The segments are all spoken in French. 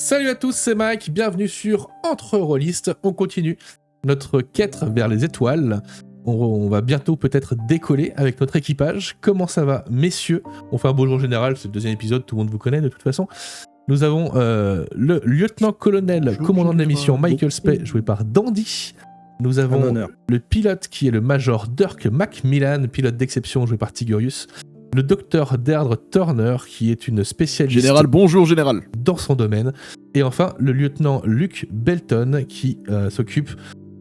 Salut à tous, c'est Mike, bienvenue sur Entre Rôlistes. On continue notre quête vers les étoiles. On va bientôt peut-être décoller avec notre équipage. Comment ça va, messieurs? On fait un bonjour général, c'est le deuxième épisode, tout le monde vous connaît de toute façon. Nous avons le lieutenant-colonel, commandant de la mission Michael Spey, joué par Dandy. Nous avons le pilote qui est le major Dirk Macmillan, pilote d'exception joué par Tigurius. Le docteur Deirdre Turner, qui est une spécialiste... Général, bonjour général. ...dans son domaine. Et enfin, le lieutenant Luke Belton, qui s'occupe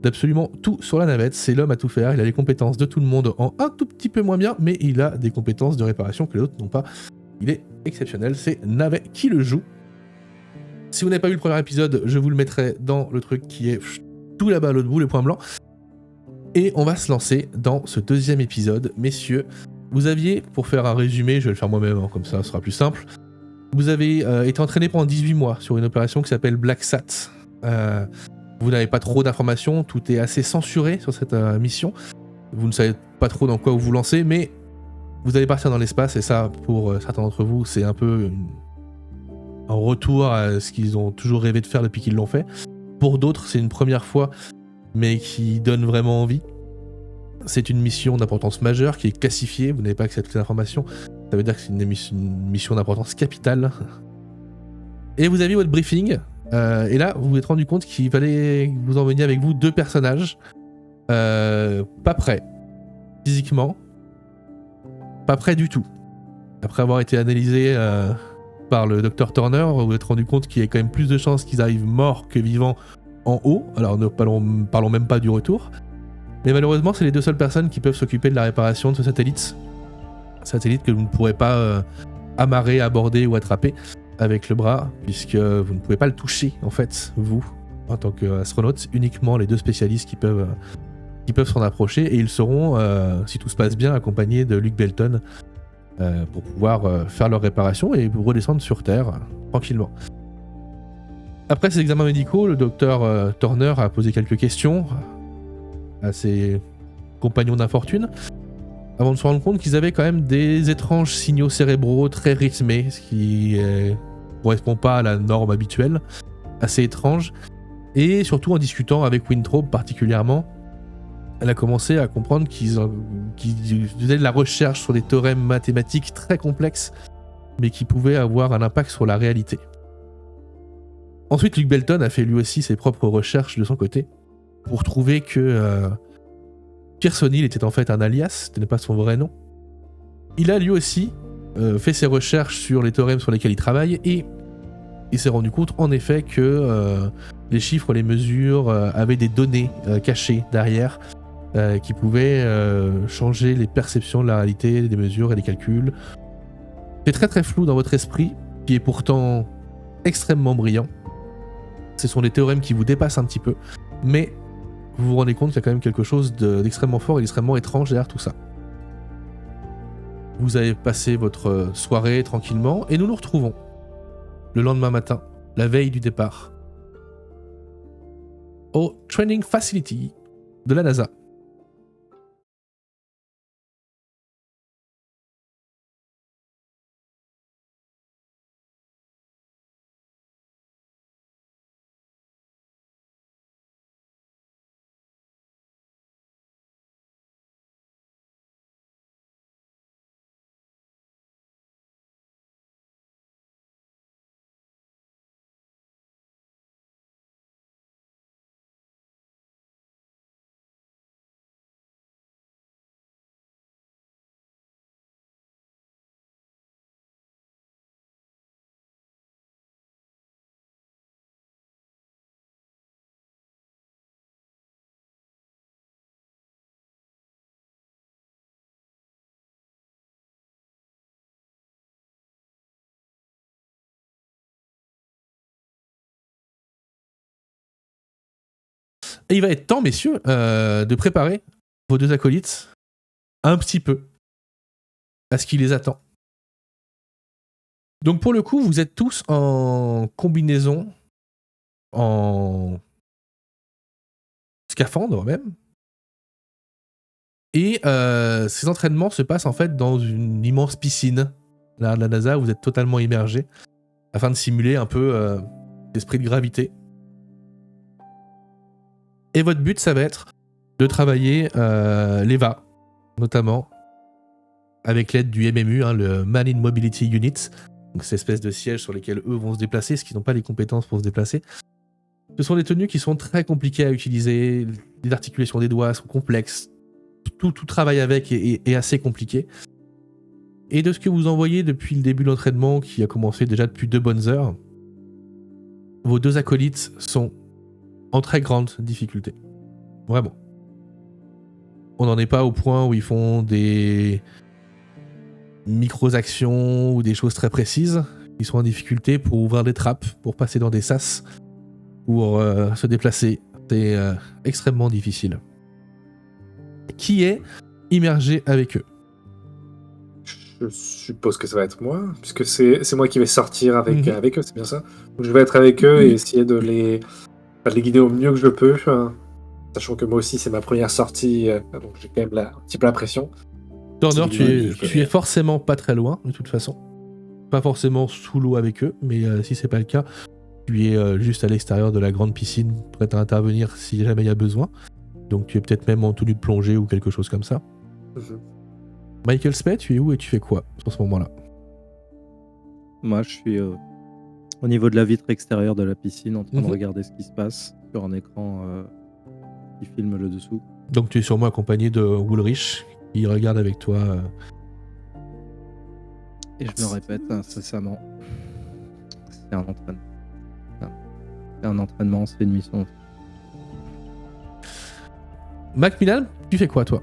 d'absolument tout sur la navette. C'est l'homme à tout faire, il a les compétences de tout le monde en un tout petit peu moins bien, mais il a des compétences de réparation que les autres n'ont pas. Il est exceptionnel, c'est Navet qui le joue. Si vous n'avez pas vu le premier épisode, je vous le mettrai dans le truc qui est tout là-bas à l'autre bout, le point blanc. Et on va se lancer dans ce deuxième épisode, messieurs. Vous aviez, pour faire un résumé, je vais le faire moi-même, hein, comme ça ce sera plus simple. Vous avez été entraîné pendant 18 mois sur une opération qui s'appelle Black Sat. Vous n'avez pas trop d'informations, tout est assez censuré sur cette mission. Vous ne savez pas trop dans quoi vous vous lancez, mais vous allez partir dans l'espace, et ça, pour certains d'entre vous, c'est un peu un retour à ce qu'ils ont toujours rêvé de faire depuis qu'ils l'ont fait. Pour d'autres, c'est une première fois, mais qui donne vraiment envie. C'est une mission d'importance majeure qui est classifiée, vous n'avez pas accès à toutes les informations, ça veut dire que c'est une mission d'importance capitale. Et vous avez votre briefing, et là vous vous êtes rendu compte qu'il fallait que vous emmeniez avec vous deux personnages, pas prêts, physiquement, pas prêts du tout. Après avoir été analysé par le Dr Turner, vous vous êtes rendu compte qu'il y a quand même plus de chances qu'ils arrivent morts que vivants en haut, alors ne parlons même pas du retour. Mais malheureusement, c'est les deux seules personnes qui peuvent s'occuper de la réparation de ce satellite. Satellite que vous ne pourrez pas amarrer, aborder ou attraper avec le bras, puisque vous ne pouvez pas le toucher, en fait, vous, en tant qu'astronaute. Uniquement les deux spécialistes qui peuvent s'en approcher, et ils seront, si tout se passe bien, accompagnés de Luke Belton pour pouvoir faire leur réparation et redescendre sur Terre tranquillement. Après ces examens médicaux, le docteur Turner a posé quelques questions à ses compagnons d'infortune, avant de se rendre compte qu'ils avaient quand même des étranges signaux cérébraux très rythmés, ce qui ne correspond pas à la norme habituelle, assez étrange. Et surtout en discutant avec Winthrope particulièrement, elle a commencé à comprendre qu'ils faisaient de la recherche sur des théorèmes mathématiques très complexes, mais qui pouvaient avoir un impact sur la réalité. Ensuite, Luke Belton a fait lui aussi ses propres recherches de son côté, pour trouver que Pierce O'Neill était en fait un alias, ce n'est pas son vrai nom. Il a lui aussi fait ses recherches sur les théorèmes sur lesquels il travaille, et il s'est rendu compte en effet que les chiffres, les mesures avaient des données cachées derrière qui pouvaient changer les perceptions de la réalité, des mesures et des calculs. C'est très très flou dans votre esprit, qui est pourtant extrêmement brillant. Ce sont des théorèmes qui vous dépassent un petit peu, mais vous vous rendez compte qu'il y a quand même quelque chose d'extrêmement fort et d'extrêmement étrange derrière tout ça. Vous avez passé votre soirée tranquillement, et nous nous retrouvons le lendemain matin, la veille du départ, au Training Facility de la NASA. Et il va être temps, messieurs, de préparer vos deux acolytes un petit peu à ce qui les attend. Donc pour le coup, vous êtes tous en combinaison, en scaphandre même. Et ces entraînements se passent en fait dans une immense piscine. Là, de la NASA, vous êtes totalement immergés afin de simuler un peu l'esprit de gravité. Et votre but, ça va être de travailler l'EVA, notamment, avec l'aide du MMU, le Man in Mobility Unit, donc cette espèce de siège sur lesquels eux vont se déplacer, parce qu'ils n'ont pas les compétences pour se déplacer. Ce sont des tenues qui sont très compliquées à utiliser, les articulations des doigts sont complexes, tout travail avec est assez compliqué. Et de ce que vous en voyez depuis le début de l'entraînement, qui a commencé déjà depuis 2 bonnes heures, vos 2 acolytes sont en très grande difficulté. Vraiment. On n'en est pas au point où ils font des micro-actions ou des choses très précises. Ils sont en difficulté pour ouvrir des trappes, pour passer dans des sas, pour se déplacer. C'est extrêmement difficile. Qui est immergé avec eux? Je suppose que ça va être moi, puisque c'est moi qui vais sortir avec eux, c'est bien ça? Donc je vais être avec eux et essayer de les guider au mieux que je peux, sachant que moi aussi c'est ma première sortie, donc j'ai quand même un petit peu la pression. Turner, tu es forcément pas très loin, de toute façon. Pas forcément sous l'eau avec eux, mais si c'est pas le cas, tu es juste à l'extérieur de la grande piscine, prêt à intervenir si jamais il y a besoin. Donc tu es peut-être même en tenue de plongée ou quelque chose comme ça. Michael Spey, tu es où et tu fais quoi sur ce moment-là? Moi, je suis au niveau de la vitre extérieure de la piscine, en train de regarder ce qui se passe sur un écran qui filme le dessous. Donc tu es sûrement accompagné de Woolrich, qui regarde avec toi. Et je me répète incessamment, c'est un entraînement. C'est un entraînement, c'est une mission. Macmillan, tu fais quoi toi?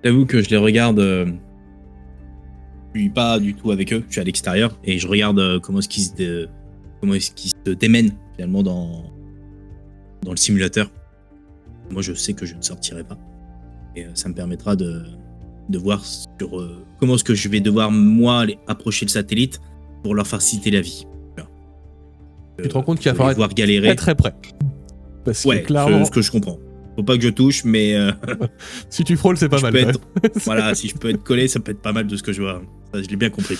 J'avoue que je les regarde. Je suis pas du tout avec eux, je suis à l'extérieur et je regarde comment est-ce qu'ils se démènent finalement dans le simulateur. Moi, je sais que je ne sortirai pas et ça me permettra de voir sur comment est-ce que je vais devoir moi aller approcher le satellite pour leur faciliter la vie. Tu te rends compte qu'il va falloir galérer très près. Parce que clairement, ce que je comprends. Faut pas que je touche, mais si tu frôles, c'est pas mal. Voilà, si je peux être collé, ça peut être pas mal de ce que je vois. Ça, je l'ai bien compris.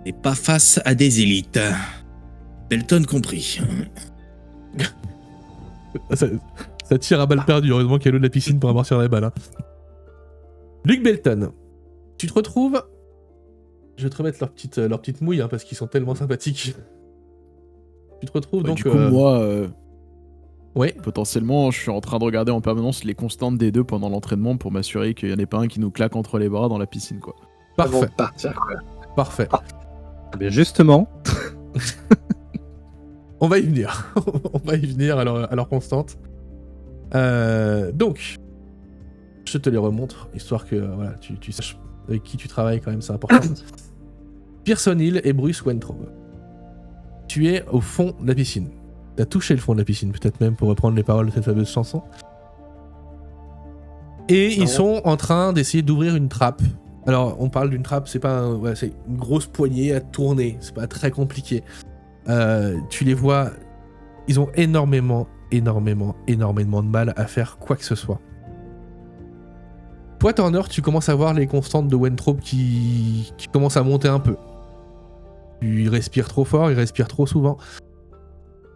Et pas face à des élites. Belton compris. Ça tire à balles perdues. Heureusement qu'il y a l'eau de la piscine pour amortir les balles. Hein. Luc Belton, tu te retrouves. Je vais te remettre leur petite mouille parce qu'ils sont tellement sympathiques. Tu te retrouves donc. Du coup, moi. Ouais. Potentiellement, je suis en train de regarder en permanence les constantes des deux pendant l'entraînement pour m'assurer qu'il n'y en ait pas un qui nous claque entre les bras dans la piscine, quoi. Parfait. Avant de partir, quoi. Parfait. Eh bien justement. On va y venir. On va y venir à leur constante. Donc, je te les remontre, histoire que voilà, tu saches avec qui tu travailles quand même, c'est important. Pearson Hill et Bruce Wentrobe. Tu es au fond de la piscine. T'as touché le fond de la piscine, peut-être même pour reprendre les paroles de cette fameuse chanson. Et ils sont en train d'essayer d'ouvrir une trappe. Alors, on parle d'une trappe, c'est pas c'est une grosse poignée à tourner, c'est pas très compliqué. Tu les vois, ils ont énormément de mal à faire quoi que ce soit. Toi, Turner, tu commences à voir les constantes de Wentrobe qui commencent à monter un peu. Il respire trop fort, il respire trop souvent.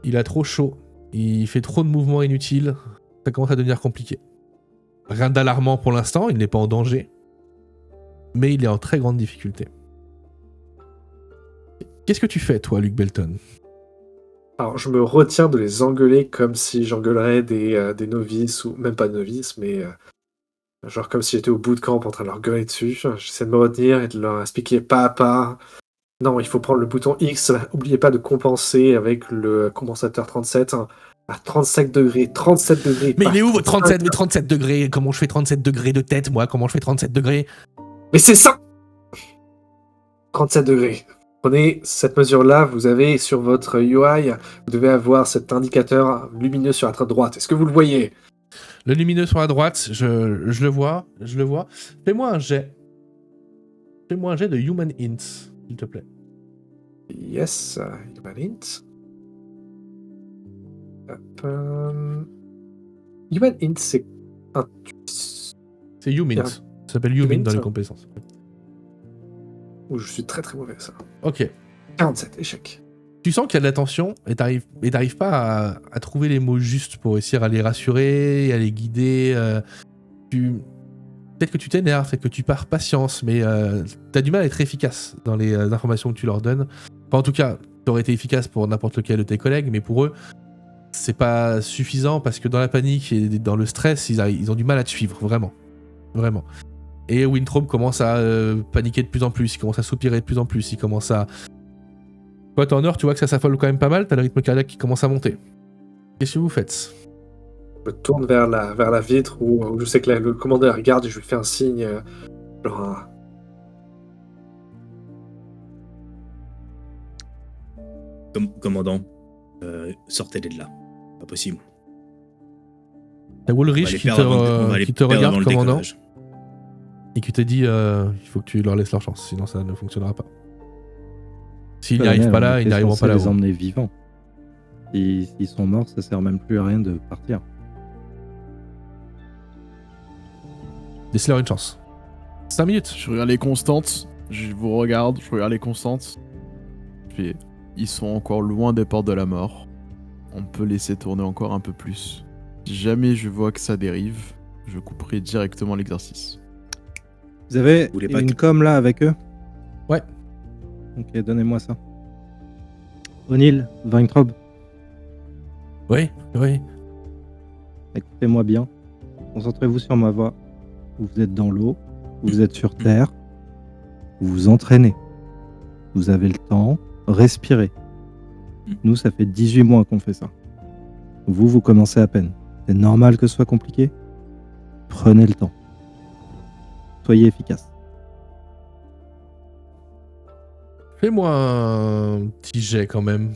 Il a trop chaud, il fait trop de mouvements inutiles, ça commence à devenir compliqué. Rien d'alarmant pour l'instant, il n'est pas en danger, mais il est en très grande difficulté. Qu'est-ce que tu fais, toi, Luc Belton? Alors, je me retiens de les engueuler comme si j'engueulerais des novices, ou même pas de novices, mais genre comme si j'étais au bootcamp en train de leur gueuler dessus. J'essaie de me retenir et de leur expliquer pas à pas. Non, il faut prendre le bouton X. N'oubliez pas de compenser avec le compensateur 37 à 37 degrés. 37 degrés. Mais il est où votre 37? Mais 37 degrés? Comment je fais 37 degrés de tête, moi? Comment je fais 37 degrés? Mais c'est ça! 37 degrés. Prenez cette mesure-là, vous avez sur votre UI, vous devez avoir cet indicateur lumineux sur la droite. Est-ce que vous le voyez? Le lumineux sur la droite, je le vois. Fais-moi un jet. Fais-moi un jet de Human Int. S'il te plaît. Yes, Human Int. Human Int, c'est un... C'est Humint. Ça s'appelle Humint dans les compétences. Où je suis très très mauvais, ça. Ok. 47, échec. Tu sens qu'il y a de la tension et t'arrives pas à trouver les mots justes pour essayer à les rassurer, à les guider. Peut-être que tu t'énerves, peut-être que tu pars patience, mais t'as du mal à être efficace dans les informations que tu leur donnes. Enfin, en tout cas, t'aurais été efficace pour n'importe lequel de tes collègues, mais pour eux, c'est pas suffisant parce que dans la panique et dans le stress, ils ont du mal à te suivre, vraiment. Vraiment. Et Winthrop commence à paniquer de plus en plus, il commence à soupirer de plus en plus, il commence à... Toi, Turner, tu vois que ça s'affole quand même pas mal, t'as le rythme cardiaque qui commence à monter. Qu'est-ce que vous faites? Je me tourne vers la vitre où je sais que le commandeur regarde et je lui fais un signe. Genre Commandant, sortez-les de là. Pas possible. T'as Woolrich qui te regarde, commandant, et qui te dit il faut que tu leur laisses leur chance, sinon ça ne fonctionnera pas. S'ils n'y arrivent pas là, ils n'arriveront pas là. Les emmener vivants. S'ils sont morts, ça sert même plus à rien de partir. Laissez-leur une chance. 5 minutes. Je regarde les constantes, je vous regarde, je regarde les constantes. Puis, ils sont encore loin des portes de la mort. On peut laisser tourner encore un peu plus. Si jamais je vois que ça dérive, je couperai directement l'exercice. Vous avez Vous voulez pas une que- com là avec eux? Ouais. Ok, donnez-moi ça. O'Neill, Weintraub, Oui. écoutez-moi bien. Concentrez-vous sur ma voix. Vous êtes dans l'eau, vous êtes sur terre, vous vous entraînez. Vous avez le temps, respirez. Nous, ça fait 18 mois qu'on fait ça. Vous commencez à peine. C'est normal que ce soit compliqué. Prenez le temps. Soyez efficace. Fais-moi un petit jet quand même,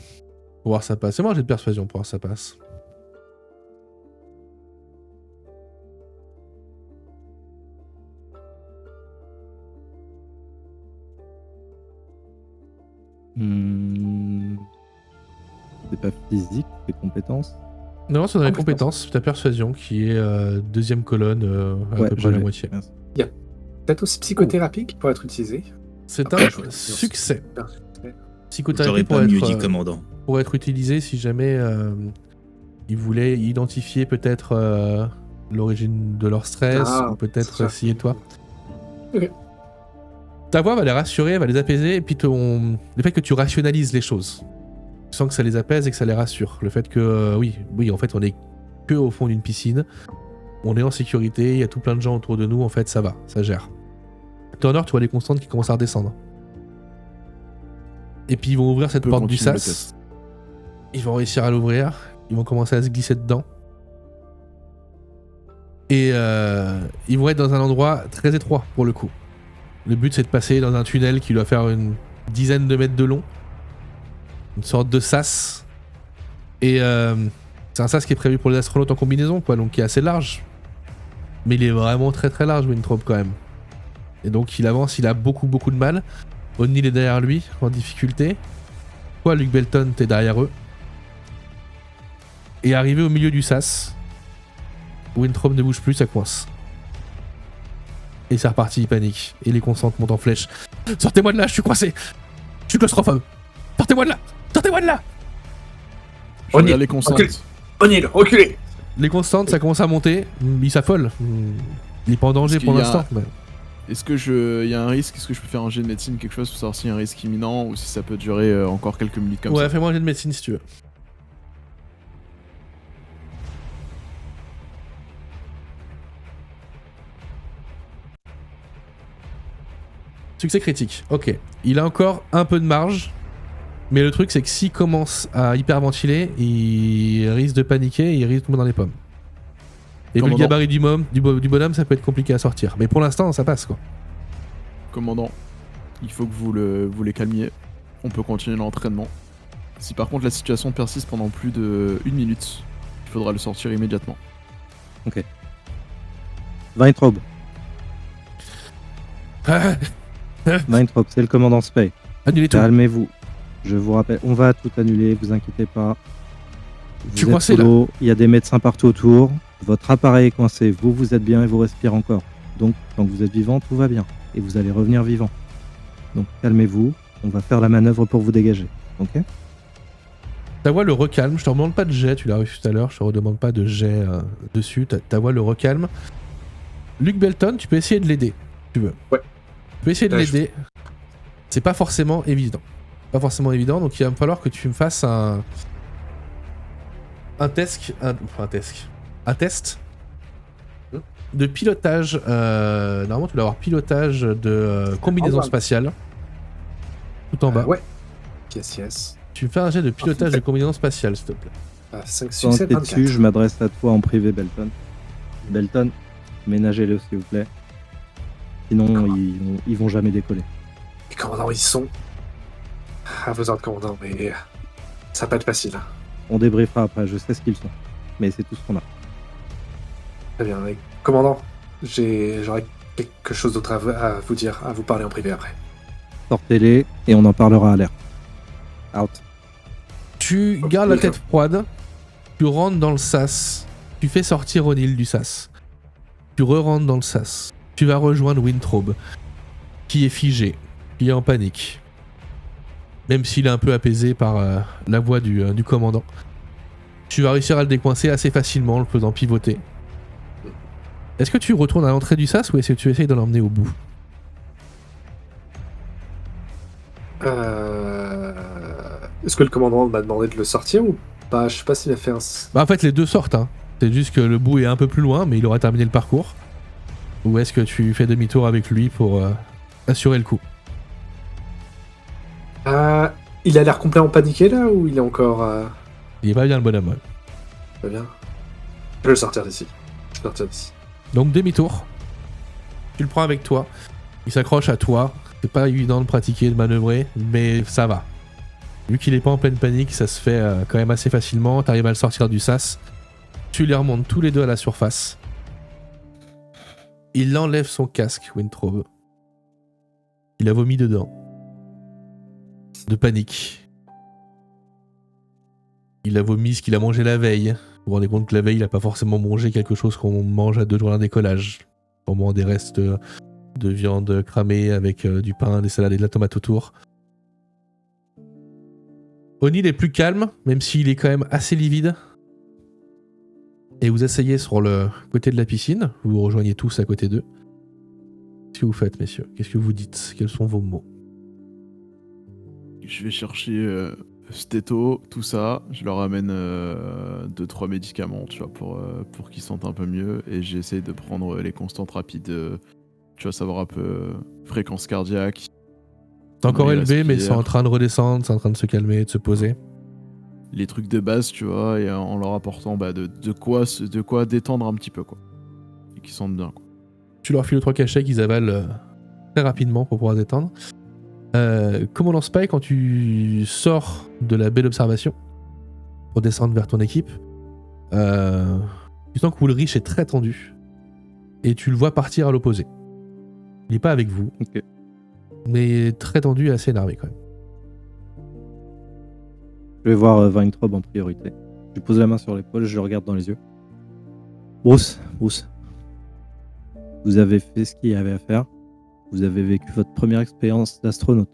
pour voir ça passe. Fais-moi un jet de persuasion pour voir ça passe. C'est pas physique, c'est compétence. Non, c'est dans les Compétence. compétences, ta persuasion qui est deuxième colonne, à Ouais, peu je près la l'ai. moitié. Merci. peut-être aussi psychothérapie qui pourrait être utilisée. C'est Après, un je vois. succès. J'aurais Psychothérapie pas mieux dit, commandant. pour être utilisé si jamais ils voulaient identifier peut-être l'origine de leur stress, Ah, ou peut-être c'est ça. essayer toi. Ok. Ta voix va les rassurer, va les apaiser, et puis le fait que tu rationalises les choses. Tu sens que ça les apaise et que ça les rassure. Le fait que, oui, en fait, on est que au fond d'une piscine, on est en sécurité, il y a tout plein de gens autour de nous, en fait, ça va, ça gère. Turner, tu vois les constantes qui commencent à redescendre. Et puis ils vont ouvrir cette peut porte du continuer le sas. test. Ils vont réussir à l'ouvrir. Ils vont commencer à se glisser dedans. Et ils vont être dans un endroit très étroit pour le coup. Le but c'est de passer dans un tunnel qui doit faire une dizaine de mètres de long. Une sorte de sas. Et c'est un sas qui est prévu pour les astronautes en combinaison, quoi, donc qui est assez large. Mais il est vraiment très très large, Winthrop, quand même. Et donc il avance, il a beaucoup de mal. O'Neill est derrière lui, en difficulté. Toi, Luke Belton, t'es derrière eux. Et arrivé au milieu du sas, Winthrop ne bouge plus, ça coince. Et c'est reparti, il panique. Et les constantes montent en flèche. Sortez-moi de là, je suis coincé. Je suis claustrophobe. Sortez-moi de là. Sortez-moi de là. Je regarde les constantes. Recule. O'Neill, reculez. Les constantes, ça commence à monter. Il s'affole. Il est pas en danger Est-ce pour qu'il y a- l'instant. mais- Est-ce que il y a un risque? Est-ce que je peux faire un jet de médecine, quelque chose pour savoir s'il y a un risque imminent ou si ça peut durer encore quelques minutes comme Ouais, ça? fais-moi un jet de médecine si tu veux. Succès critique, ok. Il a encore un peu de marge, mais le truc c'est que s'il commence à hyperventiler, il risque de paniquer et il risque de tomber dans les pommes. Et vu le Commandant. gabarit du bonhomme, ça peut être compliqué à sortir. Mais pour l'instant, ça passe quoi. Commandant, il faut que vous les calmiez. On peut continuer l'entraînement. Si par contre la situation persiste pendant plus de 1 minute, il faudra le sortir immédiatement. Weintraub, Weintraub, c'est le commandant Spey. Annulez tout. Calmez-vous. Je vous rappelle, on va tout annuler, vous inquiétez pas. Je suis Vous êtes coincé, sous l'eau, il y a des médecins partout autour. Votre appareil est coincé, vous êtes bien et vous respirez encore. Donc, tant que vous êtes vivant, tout va bien. Et vous allez revenir vivant. Donc, calmez-vous. On va faire la manœuvre pour vous dégager. Ok? Ta voix le recalme, je te demande pas de jet, tu l'as reçu tout à l'heure, je te redemande pas de jet dessus, ta voix le recalme. Luke Belton, tu peux essayer de l'aider, si tu veux. Ouais. Tu peux essayer de Ouais, l'aider. C'est pas forcément évident. Pas forcément évident, donc il va me falloir que tu me fasses un test de pilotage. Normalement, tu dois avoir pilotage de combinaison spatiale. Tout en bas. Ouais. Yes. Tu me fais un jet de pilotage de combinaison spatiale, s'il te plaît. 5 Sans succès, t'es 24. dessus, je m'adresse à toi en privé, Belton. Belton, ménagez-le s'il vous plaît. Sinon, D'accord. ils vont jamais décoller. Les commandants, ils sont... À vos ordres, commandant, mais... Ça va pas être facile. On débriefera après, je sais ce qu'ils sont. Mais c'est tout ce qu'on a. Très bien. Mais, commandant, j'aurais quelque chose d'autre à vous dire, à vous parler en privé après. Sortez-les et on en parlera à l'air. Out. Tu gardes la tête froide, tu rentres dans le sas, tu fais sortir O'Neill du sas. Tu re-rentres dans le sas. Tu vas rejoindre Wintrobe, qui est figé, qui est en panique. Même s'il est un peu apaisé par la voix du commandant. Tu vas réussir à le décoincer assez facilement en le faisant pivoter. Est-ce que tu retournes à l'entrée du sas ou est-ce que tu essayes de l'emmener au bout? Est-ce que le commandant m'a demandé de le sortir ou pas? Je sais pas s'il a fait un... Bah en fait les deux sortent, hein. C'est juste que le bout est un peu plus loin, mais il aura terminé le parcours. Ou est-ce que tu fais demi-tour avec lui pour assurer le coup? Il a l'air complètement paniqué là ou il est encore... Il est pas bien le bonhomme, ouais. Très bien. Je vais le sortir d'ici. Donc demi-tour. Tu le prends avec toi. Il s'accroche à toi. C'est pas évident de pratiquer, de manœuvrer, mais ça va. Vu qu'il est pas en pleine panique, ça se fait quand même assez facilement. T'arrives à le sortir du sas. Tu les remontes tous les deux à la surface. Il enlève son casque, Wintrobe. Il a vomi dedans. De panique. Il a vomi ce qu'il a mangé la veille. Vous vous rendez compte que la veille, il a pas forcément mangé quelque chose qu'on mange à 2 jours d'un décollage. Sûrement des restes de viande cramée avec du pain, des salades et de la tomate autour. O'Neill est plus calme, même s'il est quand même assez livide. Et vous asseyez sur le côté de la piscine. Vous vous rejoignez tous à côté d'eux. Qu'est-ce que vous faites, messieurs? Qu'est-ce que vous dites? Quels sont vos mots? Je vais chercher stéto, tout ça. Je leur amène 2-3 médicaments, tu vois, pour qu'ils sentent un peu mieux. Et j'essaye de prendre les constantes rapides, tu vois, savoir un peu fréquence cardiaque. C'est encore comment il élevé, mais respire. c'est en train de redescendre, c'est en train de se calmer, de se poser. Les trucs de base, tu vois, et en leur apportant de quoi détendre un petit peu, quoi. Et qu'ils sentent bien, quoi. Tu leur files 3 cachets qu'ils avalent très rapidement pour pouvoir détendre. Commandant Spy, quand tu sors de la baie d'observation pour descendre vers ton équipe, tu sens que Woolrich est très tendu et tu le vois partir à l'opposé. Il n'est pas avec vous, Ok. mais très tendu et assez énervé quand même. Je vais voir Weintraub en priorité. Je lui pose la main sur l'épaule, je le regarde dans les yeux. Bruce, vous avez fait ce qu'il y avait à faire. Vous avez vécu votre première expérience d'astronaute.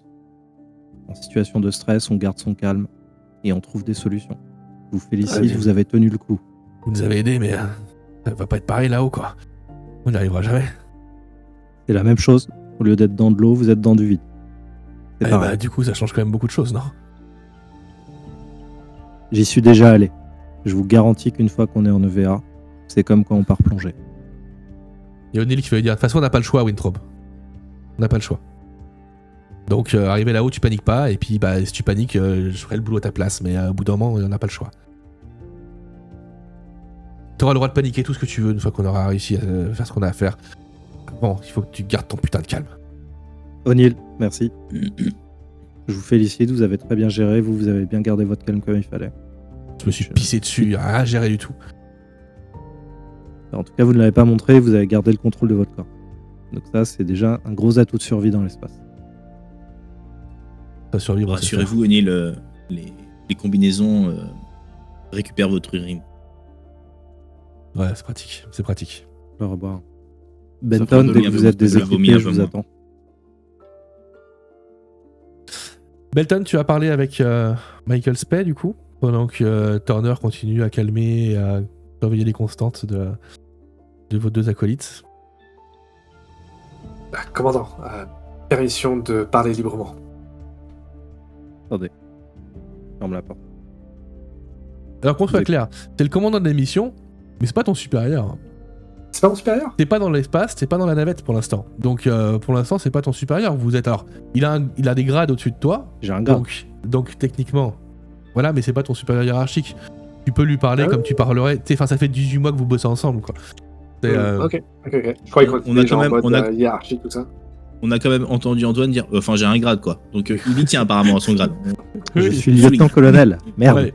En situation de stress, on garde son calme et on trouve des solutions. Je vous félicite, bien. vous avez tenu le coup. Vous nous avez aidés, mais ça va pas être pareil là-haut, quoi. On n'y arrivera jamais. C'est la même chose. Au lieu d'être dans de l'eau, vous êtes dans du vide. C'est Eh pareil. bah, du coup, ça change quand même beaucoup de choses, non? J'y suis déjà allé. Je vous garantis qu'une fois qu'on est en EVA, c'est comme quand on part plonger. Il y a O'Neill qui veut dire, de toute façon, on n'a pas le choix, Wintrobe. On n'a pas le choix. Donc, arrivé là-haut, tu paniques pas, et puis, bah, si tu paniques, je ferai le boulot à ta place, mais au bout d'un moment, on n'a pas le choix. Tu auras le droit de paniquer tout ce que tu veux une fois qu'on aura réussi à faire ce qu'on a à faire. Bon, il faut que tu gardes ton putain de calme. O'Neill, merci. Je vous félicite, vous avez très bien géré, vous avez bien gardé votre calme comme il fallait. Je me suis pissé dessus, il n'y a rien à gérer du tout. En tout cas, vous ne l'avez pas montré, vous avez gardé le contrôle de votre corps. Donc ça, c'est déjà un gros atout de survie dans l'espace. Ça survivre. Rassurez-vous, O'Neill, les combinaisons récupèrent votre urine. Ouais, c'est pratique. C'est pratique. Je vais revoir. fera Benton, de dès que bien vous êtes de vomir déséquipé, un je peu vous moins. attends. Belton, tu as parlé avec Michael Spey, du coup. Pendant que Turner continue à calmer et à surveiller les constantes de vos deux acolytes. Commandant, permission de parler librement. Attendez. Ferme la porte. Alors qu'on soit clair, t'es le commandant de la mission, mais c'est pas ton supérieur. C'est pas mon supérieur? T'es pas dans l'espace, t'es pas dans la navette pour l'instant. Donc pour l'instant, c'est pas ton supérieur. Vous êtes alors, il a des grades au-dessus de toi. J'ai un grade. Donc techniquement, voilà, mais c'est pas ton supérieur hiérarchique. Tu peux lui parler comme tu parlerais. Enfin, ça fait 18 mois que vous bossez ensemble, quoi. Ok. Je croyais qu'on était déjà en mode hiérarchie, tout ça. On a quand même entendu Antoine dire enfin j'ai un grade quoi. Donc il y tient apparemment à son grade. Je suis lieutenant-colonel. Merde. Ouais.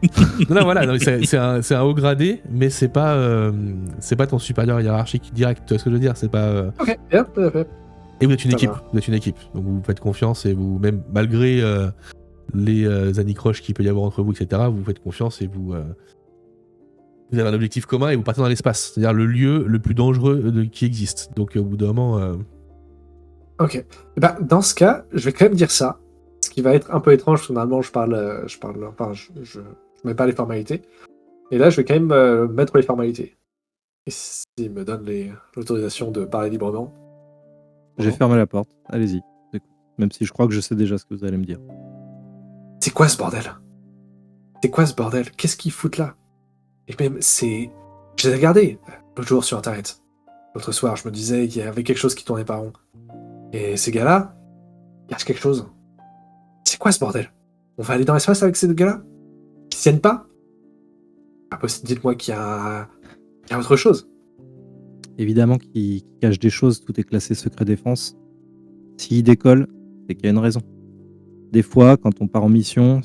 Non, voilà, c'est un haut gradé, mais c'est pas ton supérieur hiérarchique direct. Tu vois ce que je veux dire? C'est pas. Ok, bien, tout à fait. Et vous êtes une Ça équipe. va. Vous êtes une équipe. Donc vous faites confiance et vous, même malgré les anicroches qu'il peut y avoir entre vous, etc., vous faites confiance et vous avez un objectif commun et vous partez dans l'espace. C'est-à-dire le lieu le plus dangereux qui existe. Donc au bout d'un moment. Ok. Bah, dans ce cas, je vais quand même dire ça. Ce qui va être un peu étrange, parce que normalement, je mets pas les formalités. Et là, je vais quand même mettre les formalités. Et s'il me donne l'autorisation de parler librement. J'ai fermé la porte. Allez-y. Même si je crois que je sais déjà ce que vous allez me dire. C'est quoi ce bordel? C'est quoi ce bordel? Qu'est-ce qu'ils foutent là? Et même, c'est... Je les ai regardés l'autre jour sur Internet. L'autre soir, je me disais qu'il y avait quelque chose qui tournait pas rond. Et ces gars-là, ils cachent quelque chose. C'est quoi ce bordel? On va aller dans l'espace avec ces deux gars-là? Qui tiennent pas? Impossible, dites-moi qu'il y a autre chose. Évidemment qu'ils cachent des choses, tout est classé secret défense. S'ils décollent, c'est qu'il y a une raison. Des fois, quand on part en mission,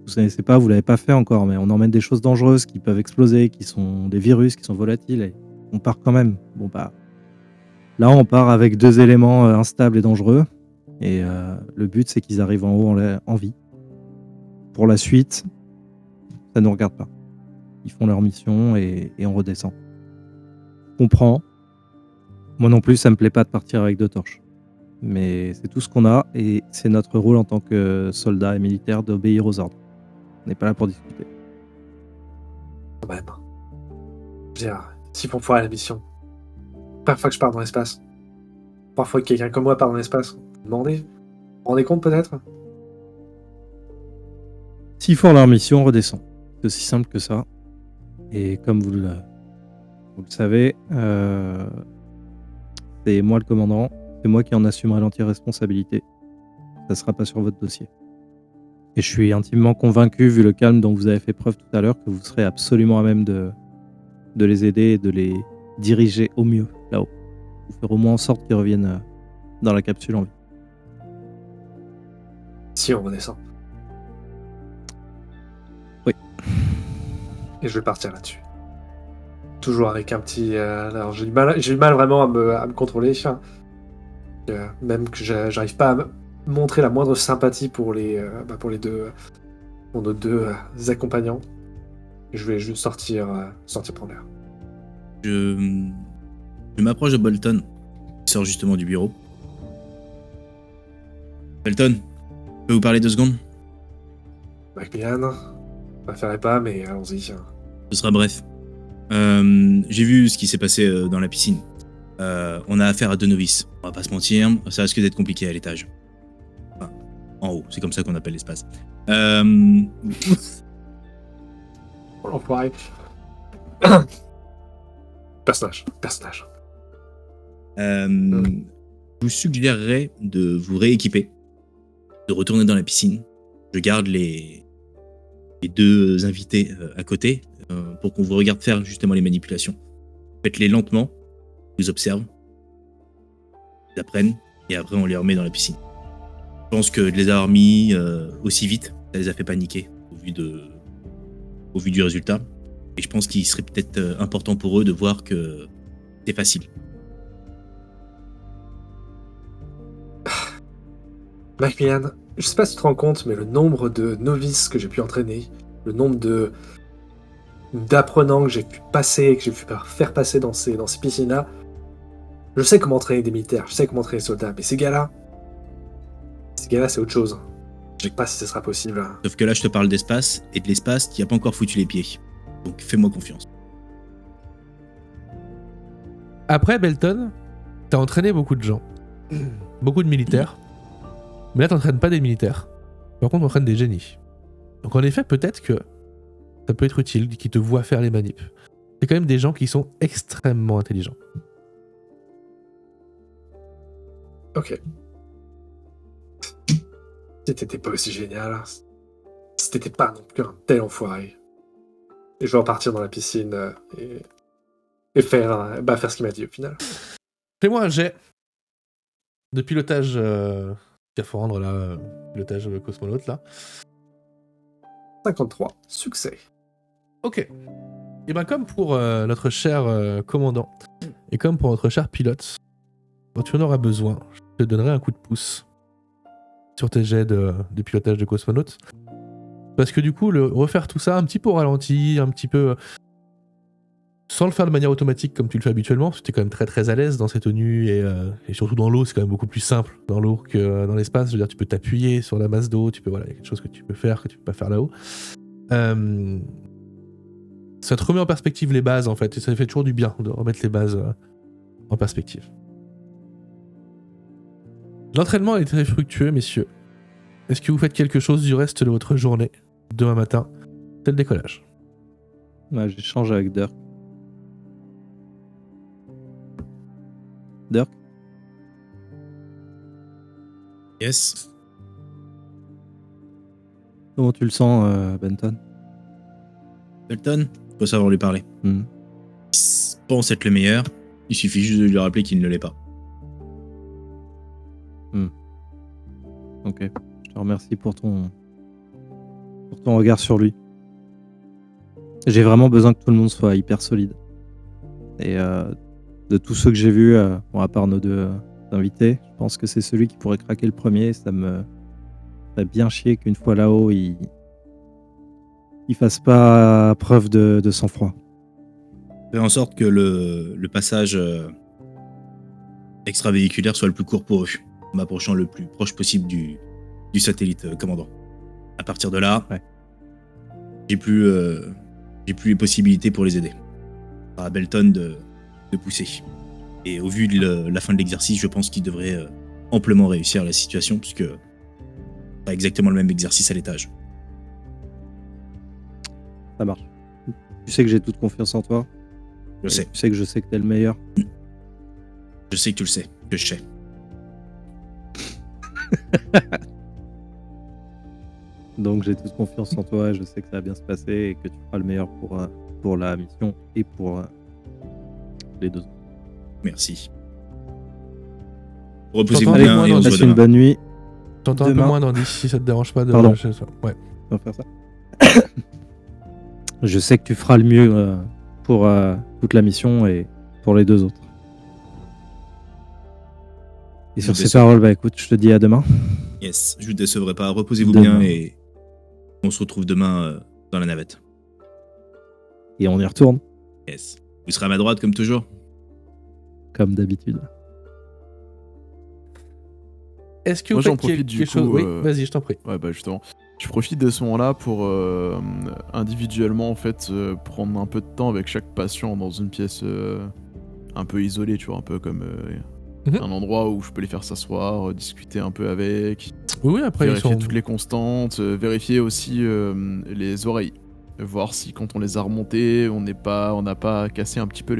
vous connaissez pas, vous l'avez pas fait encore, mais on emmène des choses dangereuses qui peuvent exploser, qui sont des virus, qui sont volatiles, et on part quand même. Bon bah, là on part avec deux éléments instables et dangereux, et le but c'est qu'ils arrivent en haut en vie. Pour la suite, ça ne nous regarde pas. Ils font leur mission et on redescend. On comprend. Moi non plus, ça me plaît pas de partir avec deux torches. Mais c'est tout ce qu'on a et c'est notre rôle en tant que soldat et militaire d'obéir aux ordres. On n'est pas là pour discuter. Quand même. Je veux dire, s'ils font foirer la mission. Première fois que je pars dans l'espace. Première fois que quelqu'un comme moi part dans l'espace. Vous demandez? Vous vous rendez compte peut-être? S'ils font leur mission, on redescend. C'est aussi simple que ça. Et comme vous le savez, c'est moi le commandant. C'est moi qui en assumerai l'entière responsabilité. Ça sera pas sur votre dossier. Et je suis intimement convaincu, vu le calme dont vous avez fait preuve tout à l'heure, que vous serez absolument à même de les aider et de les diriger au mieux là-haut. Vous faire au moins en sorte qu'ils reviennent dans la capsule en vie. Si on redescend. Oui. Et je vais partir là-dessus. Toujours avec un petit... alors j'ai du mal vraiment à me contrôler. Même que j'arrive pas à montrer la moindre sympathie pour pour nos deux accompagnants. Je vais juste sortir prendre l'air. Je m'approche de Bolton, qui sort justement du bureau. Bolton, je peux vous parler 2 secondes? Macmillan, je préférerais pas, mais allons-y. Ce sera bref. J'ai vu ce qui s'est passé dans la piscine. On a affaire à 2 novices. On va pas se mentir, ça risque d'être compliqué à l'étage. Enfin, en haut, c'est comme ça qu'on appelle l'espace. L'enfoiré. Personnage. Je vous suggérerais de vous rééquiper, de retourner dans la piscine. Je garde les 2 invités à côté pour qu'on vous regarde faire justement les manipulations. Faites-les lentement, ils observent, ils apprennent, et après on les remet dans la piscine. Je pense que de les avoir mis aussi vite, ça les a fait paniquer au vu du résultat. Et je pense qu'il serait peut-être important pour eux de voir que c'est facile. Macmillan, je sais pas si tu te rends compte, mais le nombre de novices que j'ai pu entraîner, le nombre d'apprenants que j'ai pu passer, que j'ai pu faire passer dans ces piscines-là, je sais comment entraîner des militaires, je sais comment entraîner des soldats, mais ces gars-là, c'est autre chose. Je sais pas si ce sera possible. Sauf que là, je te parle d'espace, et de l'espace, tu n'y as pas encore foutu les pieds. Donc fais-moi confiance. Après Belton, t'as entraîné beaucoup de gens. Beaucoup de militaires. Mais là, t'entraînes pas des militaires. Par contre, t'entraînes des génies. Donc en effet, peut-être que ça peut être utile qu'ils te voient faire les manips. C'est quand même des gens qui sont extrêmement intelligents. Ok. Si t'étais pas aussi génial, si t'étais pas non plus un tel enfoiré. Et je vais repartir dans la piscine et faire ce qu'il m'a dit au final. Fais-moi un jet de pilotage scaphandre, là, pilotage cosmonaute, là. 53. Succès. Ok. Et ben comme pour notre cher commandant, et comme pour notre cher pilote, quand tu en auras besoin, je te donnerai un coup de pouce sur tes jets de pilotage de cosmonaute. Parce que du coup, refaire tout ça un petit peu au ralenti, un petit peu... sans le faire de manière automatique comme tu le fais habituellement, parce que tu es quand même très très à l'aise dans ces tenues, et surtout dans l'eau, c'est quand même beaucoup plus simple dans l'eau que dans l'espace. Je veux dire, tu peux t'appuyer sur la masse d'eau, il y a quelque chose que tu peux faire, que tu peux pas faire là-haut. Ça te remet en perspective les bases, en fait, et ça fait toujours du bien de remettre les bases en perspective. L'entraînement est très fructueux, messieurs. Est-ce que vous faites quelque chose du reste de votre journée? Demain matin, c'est le décollage. Ouais, j'échange avec Dirk. Dirk, Yes. comment tu le sens, Benton? Belton, faut savoir lui parler. Hmm. Il pense être le meilleur, il suffit juste de lui rappeler qu'il ne l'est pas. Ok. Je te remercie pour ton regard sur lui. J'ai vraiment besoin que tout le monde soit hyper solide. Et de tous ceux que j'ai vus, bon, à part nos deux invités, je pense que c'est celui qui pourrait craquer le premier. Ça me ferait bien chier qu'une fois là-haut, il fasse pas preuve de sang-froid. Fais en sorte que le passage extravéhiculaire soit le plus court pour eux, en m'approchant le plus proche possible du satellite commandant. À partir de là, Ouais. j'ai plus les possibilités pour les aider. À Belton de pousser. Et au vu de la fin de l'exercice, je pense qu'il devrait amplement réussir la situation, puisque pas exactement le même exercice à l'étage. Ça marche. Tu sais que j'ai toute confiance en toi. Je sais. Tu sais que je sais que t'es le meilleur. Je sais que tu le sais, que je sais. Donc j'ai toute confiance en toi. Je sais que ça va bien se passer et que tu feras le meilleur pour la mission et pour les deux autres. Merci. Reposez-vous Allez, bien et on se voit Passe une demain. bonne nuit. T'entends un peu Demain. moins d'Andy, si ça te dérange pas de... Pardon. Ouais. On va faire ça. Je sais que tu feras le mieux pour toute la mission et pour les deux autres. Et sur ces paroles, bah écoute, je te dis à demain. Yes, je vous décevrai pas. Reposez-vous Demain. bien et on se retrouve demain dans la navette. Et on y retourne, Yes. Vous serez à ma droite comme toujours. comme d'habitude. Est-ce que Moi, vous j'en faites profite quelque du chose... coup, Oui, vas-y, je t'en prie. Ouais, bah justement. Je profite de ce moment-là pour individuellement en fait prendre un peu de temps avec chaque patient dans une pièce un peu isolée, tu vois, un peu comme un endroit où je peux les faire s'asseoir, discuter un peu avec, Oui, après, ils vérifier sont... toutes les constantes, vérifier aussi les oreilles, voir si quand on les a remontées, on n'a pas cassé un petit peu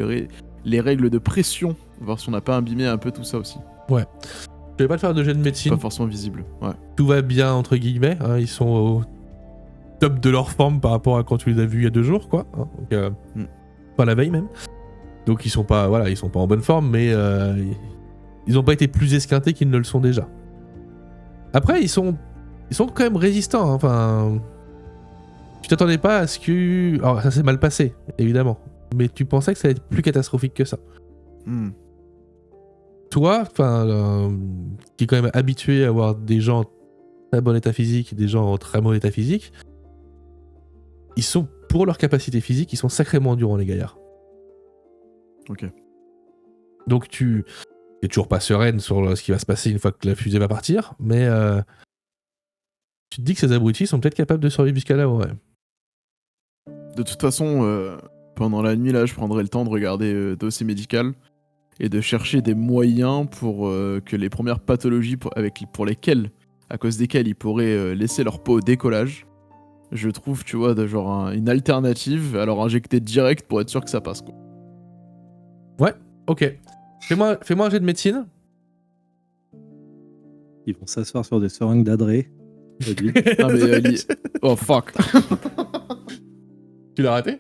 les règles de pression, voir si on n'a pas abîmé un peu tout ça aussi. Je vais pas te faire de jet de médecine. Pas forcément visible. Ouais. Tout va bien, entre guillemets. Hein, ils sont au top de leur forme par rapport à quand tu les as vus il y a 2 jours, quoi. Hein, donc, pas la veille même. Donc ils sont pas en bonne forme, mais ils ont pas été plus esquintés qu'ils ne le sont déjà. Après, ils sont quand même résistants. Hein, enfin, tu t'attendais pas à ce que... Alors ça s'est mal passé, évidemment. Mais tu pensais que ça allait être plus catastrophique que ça. Toi, qui est quand même habitué à avoir des gens en très bon état physique et des gens en très mauvais état physique, ils sont, pour leur capacité physique, ils sont sacrément endurants, les gaillards. Ok. Donc tu es toujours pas sereine sur ce qui va se passer une fois que la fusée va partir, mais Tu te dis que ces abrutis sont peut-être capables de survivre jusqu'à là, ouais. De toute façon, pendant la nuit, là, je prendrai le temps de regarder dossier médical et de chercher des moyens pour que les premières pathologies pour lesquelles, à cause desquelles ils pourraient laisser leur peau au décollage, je trouve, tu vois, une alternative à leur injecter direct pour être sûr que ça passe, quoi. Ok. Fais-moi un jet de médecine. Ils vont s'asseoir sur des seringues d'adré. Ah, mais oh fuck. Tu l'as raté?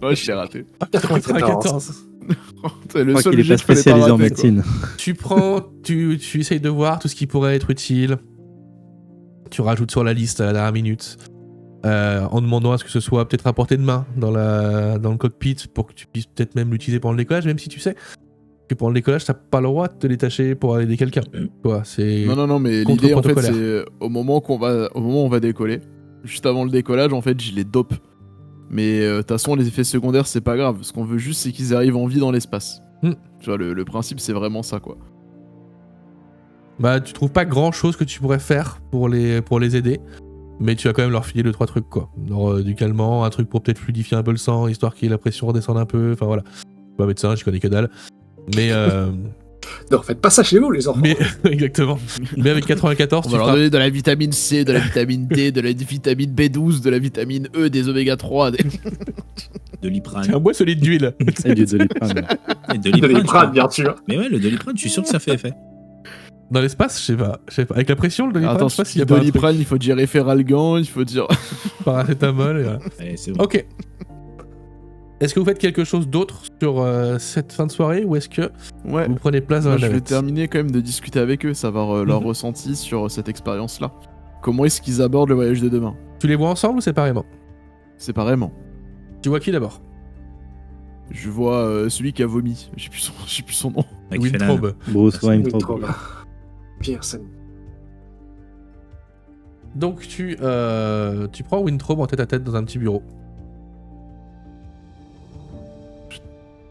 Ouais, je l'ai raté. Ah, 94. C'est le Je crois seul qu'il est jet pas que je fallais spécialisé en rater, quoi. médecine. Tu essayes de voir tout ce qui pourrait être utile. Tu rajoutes sur la liste à la dernière minute. En demandant à ce que ce soit peut-être à portée de main dans le cockpit pour que tu puisses peut-être même l'utiliser pendant le décollage, même si tu sais que pendant le décollage, t'as pas le droit de te détacher pour aller aider quelqu'un. C'est Non, mais l'idée, en fait, contre-protocolaire. c'est au moment où on va décoller, juste avant le décollage, en fait, je les dope. Mais de toute façon, les effets secondaires, c'est pas grave. Ce qu'on veut juste, c'est qu'ils arrivent en vie dans l'espace. Tu vois, le principe, c'est vraiment ça, quoi. Bah, tu trouves pas grand-chose que tu pourrais faire pour les aider, mais tu vas quand même leur filer 2-3 trucs, quoi. Genre, du calmant, un truc pour peut-être fluidifier un peu le sang, histoire que la pression redescende un peu, enfin voilà. Je suis pas médecin, je connais que dalle. Mais Ne refaites pas ça chez vous, les enfants. mais exactement. Mais avec 94, On tu va leur feras... donner de la vitamine C, de la vitamine D, de la vitamine B12, de la vitamine E, des oméga 3. De l'iprane. un bois solide d'huile. Et du Doliprane. Et de De l'iprane, je l'Iprane, crois. bien sûr. Mais ouais, le doliprane, je suis sûr que ça fait effet. Dans l'espace, je sais pas. Avec la pression, le doliprane, Attends, je sais pas s'il y a pas un truc. Doliprane, il faut dire Efferalgan, il faut dire... Paracétamol, et voilà. Allez, c'est bon. Ok. Est-ce que vous faites quelque chose d'autre sur cette fin de soirée, ou est-ce que Ouais. vous prenez place dans Moi, la je vais navette? terminer quand même de discuter avec eux, savoir leur ressenti sur cette expérience-là. Comment est-ce qu'ils abordent le voyage de demain? Tu les vois ensemble ou séparément? Séparément. Tu vois qui d'abord? Je vois celui qui a vomi. J'ai plus son nom. Avec Félan. Wintrobe. Bruce Wayne. Wintrobe. Pearson. Donc tu prends Wintrobe en tête à tête dans un petit bureau.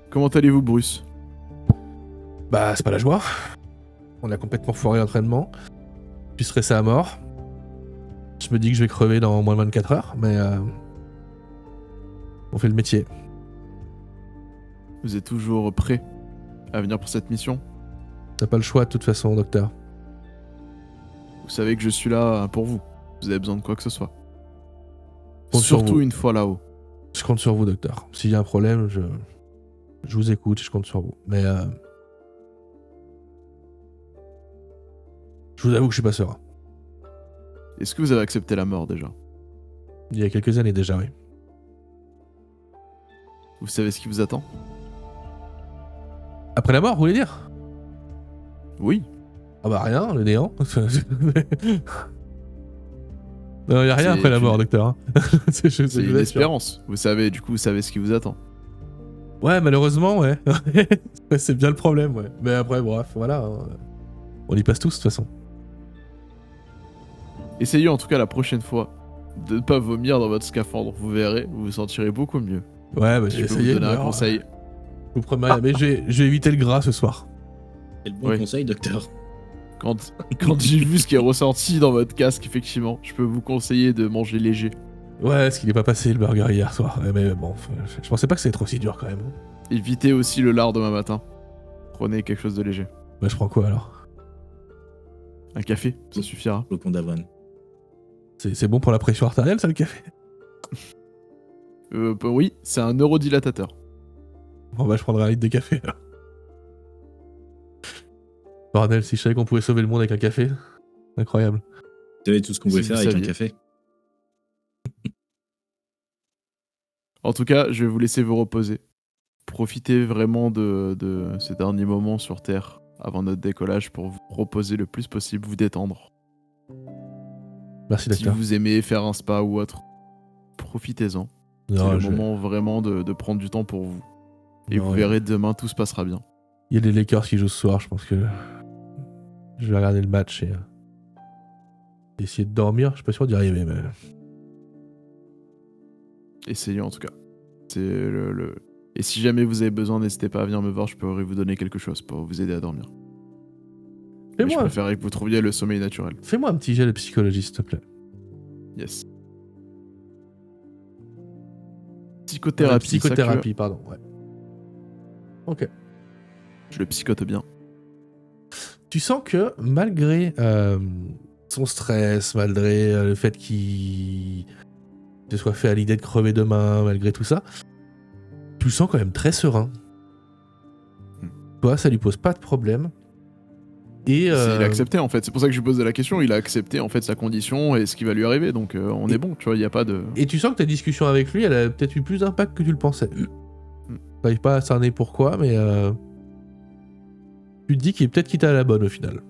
Comment allez-vous, Bruce? Bah c'est pas la joie. On a complètement foiré l'entraînement. Puis stressé à mort. Je me dis que je vais crever dans moins de 24 heures, mais on fait le métier. Vous êtes toujours prêt à venir pour cette mission? T'as pas le choix de toute façon, docteur. Vous savez que je suis là pour vous. Vous avez besoin de quoi que ce soit. Compte sur Surtout vous. une fois là-haut. Je compte sur vous, docteur. S'il y a un problème, je vous écoute, je compte sur vous. Mais je vous avoue que je suis pas serein. Est-ce que vous avez accepté la mort déjà? Il y a quelques années déjà, oui. Vous savez ce qui vous attend? Après la mort, vous voulez dire? Oui. Ah bah rien, le néant. Non, il y a rien C'est après la une- mort, docteur. Hein. C'est je une vous assure. espérance. Vous savez ce qui vous attend. Ouais, malheureusement, ouais. Ouais, c'est bien le problème, ouais. Mais après, bref, voilà. Hein. On y passe tous, de toute façon. Essayez en tout cas la prochaine fois de ne pas vomir dans votre scaphandre. Vous verrez, vous vous sentirez beaucoup mieux. Ouais, bah Je j'ai peux essayé. vous donner mais un alors, conseil. Je vous promets rien, mais j'ai évité le gras ce soir. C'est le bon Oui. conseil, docteur. Quand j'ai vu ce qui est ressorti dans votre casque, effectivement, je peux vous conseiller de manger léger. Ouais, ce qu'il est pas passé le burger hier soir. Ouais, mais bon, je pensais pas que c'était trop si dur quand même. Évitez aussi le lard demain matin. Prenez quelque chose de léger. Bah, je prends quoi alors? Un café, ça suffira. Flocon d'avoine. C'est bon pour la pression artérielle, ça, le café? Bah oui, c'est un neurodilatateur. Bon, bah, je prendrai un litre de café alors. Bordel, si je savais qu'on pouvait sauver le monde avec un café. Incroyable. Vous savez tout ce qu'on pouvait Si faire vous avec un saviez. café. En tout cas, je vais vous laisser vous reposer. Profitez vraiment de ces derniers moments sur Terre avant notre décollage pour vous reposer le plus possible, vous détendre. Merci, Si docteur. vous aimez faire un spa ou autre, profitez-en. C'est Non, le je- moment vraiment de prendre du temps pour vous. Et non, vous verrez demain, tout se passera bien. Il y a des Lakers qui jouent ce soir, je pense que je vais regarder le match et essayer de dormir. Je suis pas sûr d'y arriver, mais Essayez en tout cas. C'est Et si jamais vous avez besoin, n'hésitez pas à venir me voir, je pourrais vous donner quelque chose pour vous aider à dormir. Mais je fais-moi préférerais que vous trouviez le sommeil naturel. un petit jet de psychologie, s'il te plaît. Yes. Psychothérapie. ça que Psychothérapie, pardon. Ouais. Ok. je le psychote bien. Tu sens que malgré son stress, malgré le fait qu'il se soit fait à l'idée de crever demain, malgré tout ça, tu le sens quand même très serein. Toi, ça lui pose pas de problème. Et Il a accepté en fait. C'est pour ça que je lui posais la question. Il a accepté en fait sa condition et ce qui va lui arriver. Donc on est bon. Tu vois, il y a pas de. Et tu sens que ta discussion avec lui, elle a peut-être eu plus d'impact que tu le pensais. T'arrives pas à cerner pourquoi, mais tu te dis qu'il est peut-être quitté à la bonne au final.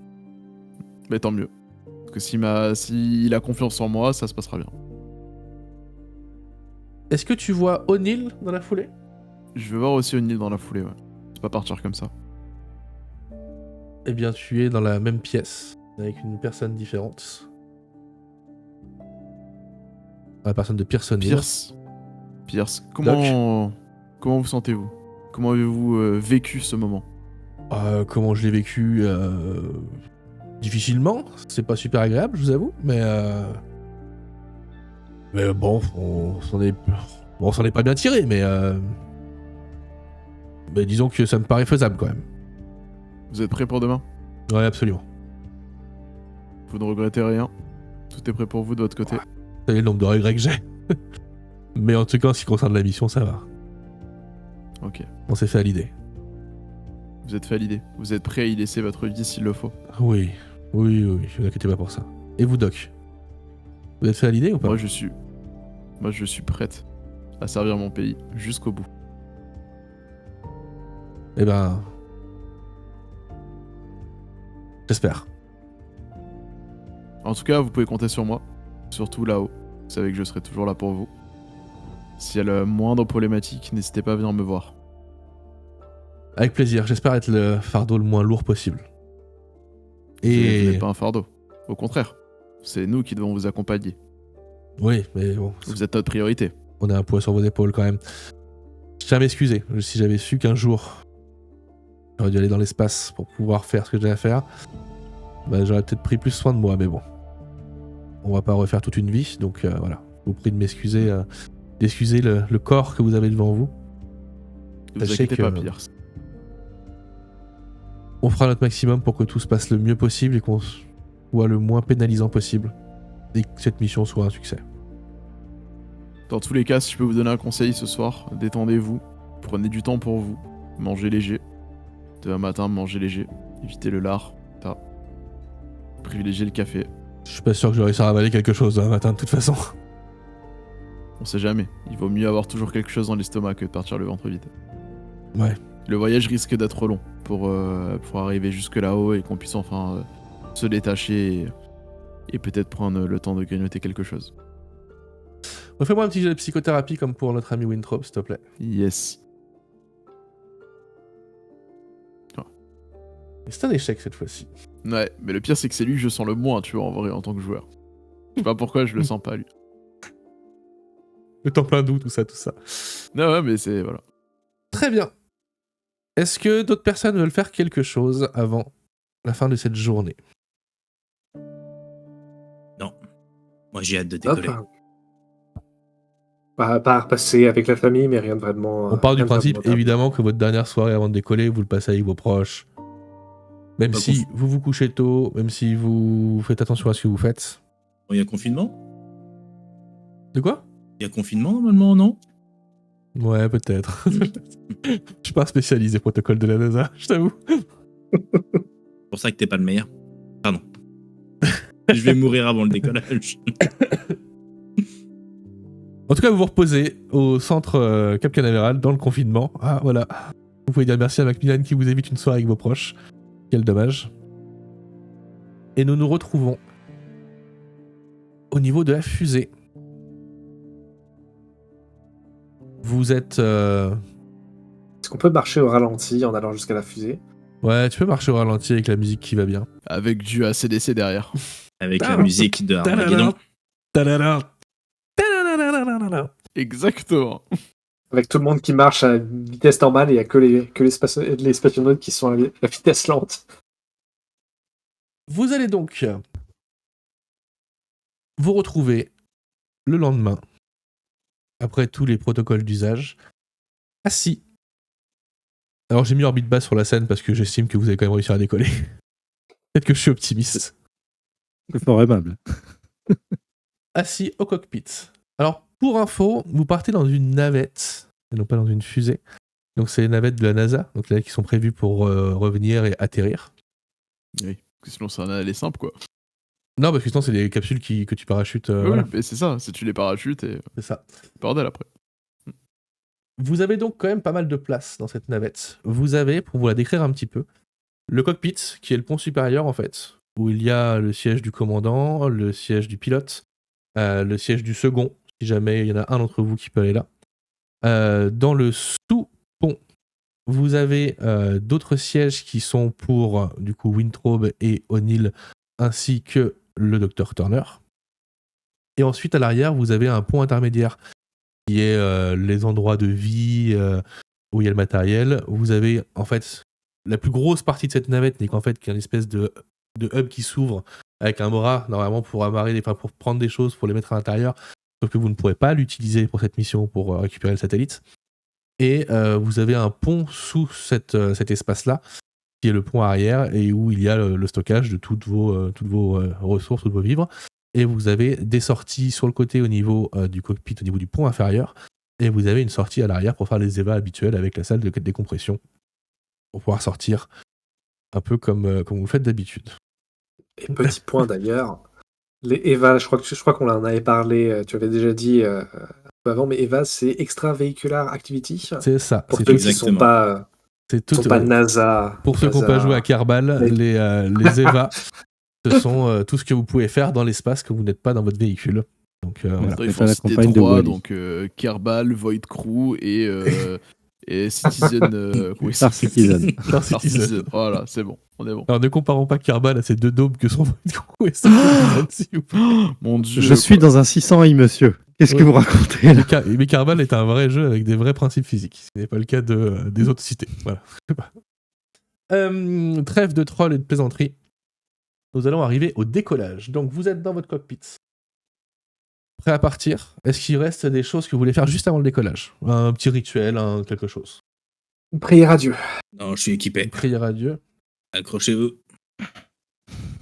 Mais tant mieux. Parce que s'il a confiance en moi, ça se passera bien. Est-ce que tu vois O'Neill dans la foulée? Je vais voir aussi O'Neill dans la foulée. Ouais. C'est pas partir comme ça. Eh bien, tu es dans la même pièce, avec une personne différente. La personne de Pierce O'Neill. Pierce, comment vous sentez-vous? Comment avez-vous vécu ce moment? Comment je l'ai vécu difficilement. C'est pas super agréable, je vous avoue, mais bon, on s'en est pas bien tiré, mais disons que ça me paraît faisable quand même. Vous êtes prêts pour demain? Ouais, absolument. Vous ne regrettez rien? Tout est prêt pour vous de votre côté? Vous savez le nombre de regrets que j'ai. Mais en tout cas, en ce qui concerne la mission, ça va. Ok. On s'est fait à l'idée. Vous êtes fait à l'idée. Vous êtes prêt à y laisser votre vie s'il le faut. Oui, ne vous inquiétez pas pour ça. Et vous, Doc? Vous êtes fait à l'idée ou pas? Moi, je suis prête à servir mon pays jusqu'au bout. Eh ben... J'espère. En tout cas, vous pouvez compter sur moi. Surtout là-haut. Vous savez que je serai toujours là pour vous. S'il y a la moindre problématique, n'hésitez pas à venir me voir. Avec plaisir, j'espère être le fardeau le moins lourd possible. Vous Et... n'êtes pas un fardeau. Au contraire. C'est nous qui devons vous accompagner. Oui, mais bon, Vous êtes notre priorité. on a un poids sur vos épaules quand même. Je tiens à m'excuser. Si j'avais su qu'un jour, j'aurais dû aller dans l'espace pour pouvoir faire ce que j'ai à faire, j'aurais peut-être pris plus soin de moi, mais bon. On va pas refaire toute une vie, donc voilà. Je vous prie de m'excuser, d'excuser le corps que vous avez devant vous. Ne vous Sachez inquiétez que- pas, Pierce. On fera notre maximum pour que tout se passe le mieux possible et qu'on soit le moins pénalisant possible. Et que cette mission soit un succès. Dans tous les cas, si je peux vous donner un conseil ce soir, détendez-vous, prenez du temps pour vous, mangez léger. Demain matin, mangez léger, évitez le lard, privilégiez le café. Je suis pas sûr que je réussir à avaler quelque chose un matin de toute façon. On sait jamais, il vaut mieux avoir toujours quelque chose dans l'estomac que de partir le ventre vide. Ouais. Le voyage risque d'être long pour arriver jusque là-haut et qu'on puisse enfin se détacher et peut-être prendre le temps de grignoter quelque chose. Refais-moi un petit jeu de psychothérapie comme pour notre ami Winthrop, s'il te plaît. Yes. Et c'est un échec cette fois-ci. Ouais, mais le pire c'est que c'est lui que je sens le moins, tu vois, en vrai, en tant que joueur. Je sais pas pourquoi je le sens pas, lui. Le temps plein d'où, tout ça. Non, ouais, mais c'est... voilà. Très bien. Est-ce que d'autres personnes veulent faire quelque chose avant la fin de cette journée? Non. Moi, j'ai hâte de Hop. décoller. Pas repasser avec la famille, mais rien de vraiment. On part du rien de principe, vraiment évidemment, que votre dernière soirée avant de décoller, vous le passez avec vos proches. Même Pas si vous vous couchez tôt, même si vous faites attention à ce que vous faites. Bon, il y a confinement? De quoi? Il y a confinement, normalement, non? Ouais, peut-être. Je suis pas spécialisé protocole de la NASA, je t'avoue. C'est pour ça que t'es pas le meilleur. Pardon. Je vais mourir avant le décollage. En tout cas, vous vous reposez au centre Cap Canaveral, dans le confinement. Ah, voilà. Vous pouvez dire merci à Macmillan qui vous évite une soirée avec vos proches. Quel dommage. Et nous nous retrouvons au niveau de la fusée. Vous êtes... Est-ce qu'on peut marcher au ralenti en allant jusqu'à la fusée? Ouais, tu peux marcher au ralenti avec la musique qui va bien. Avec du ACDC derrière. Avec la musique de Armageddon. Exactement. Avec tout le monde qui marche à vitesse normale et il n'y a que les spationautes qui sont à la vitesse lente. Vous allez donc vous retrouver le lendemain, après tous les protocoles d'usage, assis. Alors j'ai mis orbite basse sur la scène parce que j'estime que vous allez quand même réussir à décoller. Peut-être que je suis optimiste. C'est fort aimable. Assis au cockpit. Alors pour info, vous partez dans une navette, et non pas dans une fusée. Donc c'est les navettes de la NASA, donc là qui sont prévues pour revenir et atterrir. Oui, parce que sinon ça en allait simple quoi. Non, parce que sinon c'est des capsules que tu parachutes. Oui, Voilà, mais c'est ça, c'est tu les parachutes et c'est ça. bordel après. Vous avez donc quand même pas mal de place dans cette navette. Vous avez, pour vous la décrire un petit peu, le cockpit, qui est le pont supérieur en fait, où il y a le siège du commandant, le siège du pilote, le siège du second, si jamais il y en a un d'entre vous qui peut aller là. Dans le sous-pont, vous avez d'autres sièges qui sont pour du coup Wintrobe et O'Neill, ainsi que le Dr Turner. Et ensuite à l'arrière, vous avez un pont intermédiaire qui est les endroits de vie où il y a le matériel. Vous avez en fait la plus grosse partie de cette navette n'est qu'en fait qu'une espèce de hub qui s'ouvre avec un bras normalement pour amarrer, pour prendre des choses, pour les mettre à l'intérieur. Sauf que vous ne pourrez pas l'utiliser pour cette mission pour récupérer le satellite. Et vous avez un pont sous cet espace-là, qui est le pont arrière et où il y a le stockage de toutes vos ressources, tous vos vivres. Et vous avez des sorties sur le côté au niveau du cockpit, au niveau du pont inférieur. Et vous avez une sortie à l'arrière pour faire les évas habituels avec la salle de décompression. Pour pouvoir sortir un peu comme vous le faites d'habitude. Et petit point d'ailleurs, les EVA, je crois qu'on en avait parlé, tu avais déjà dit un peu avant, mais EVA c'est Extravehicular Activity. C'est ça. Pour C'est ceux tout. qui ne sont pas, sont pas NASA. Pour ceux qui n'ont pas joué à Kerbal, Mais- les EVA, ce sont tout ce que vous pouvez faire dans l'espace quand vous n'êtes pas dans votre véhicule. Donc voilà. Attends, ils c'est font pas la citer campagne de 3, Wall-E. donc Kerbal, Void Crew et Citizen. Oui, Star Citizen. Star Star Citizen. Citizen. Voilà, c'est bon, on est bon. Alors ne comparons pas Kerbal à ces deux dômes que sont votre crew et Star Citizen, s'il vous plaît. Mon dieu. Je suis dans un 600i, monsieur. Qu'est-ce que Oui. vous racontez là? Mais Kerbal est un vrai jeu avec des vrais principes physiques. Ce n'est pas le cas des autres cités. Voilà. Trêve de troll et de plaisanterie. Nous allons arriver au décollage. Donc vous êtes dans votre cockpit. Prêt à partir. Est-ce qu'il reste des choses que vous voulez faire juste avant le décollage? Un petit rituel, quelque chose. Prière à Dieu. Non, je suis équipé. Une prière à Dieu. Accrochez-vous.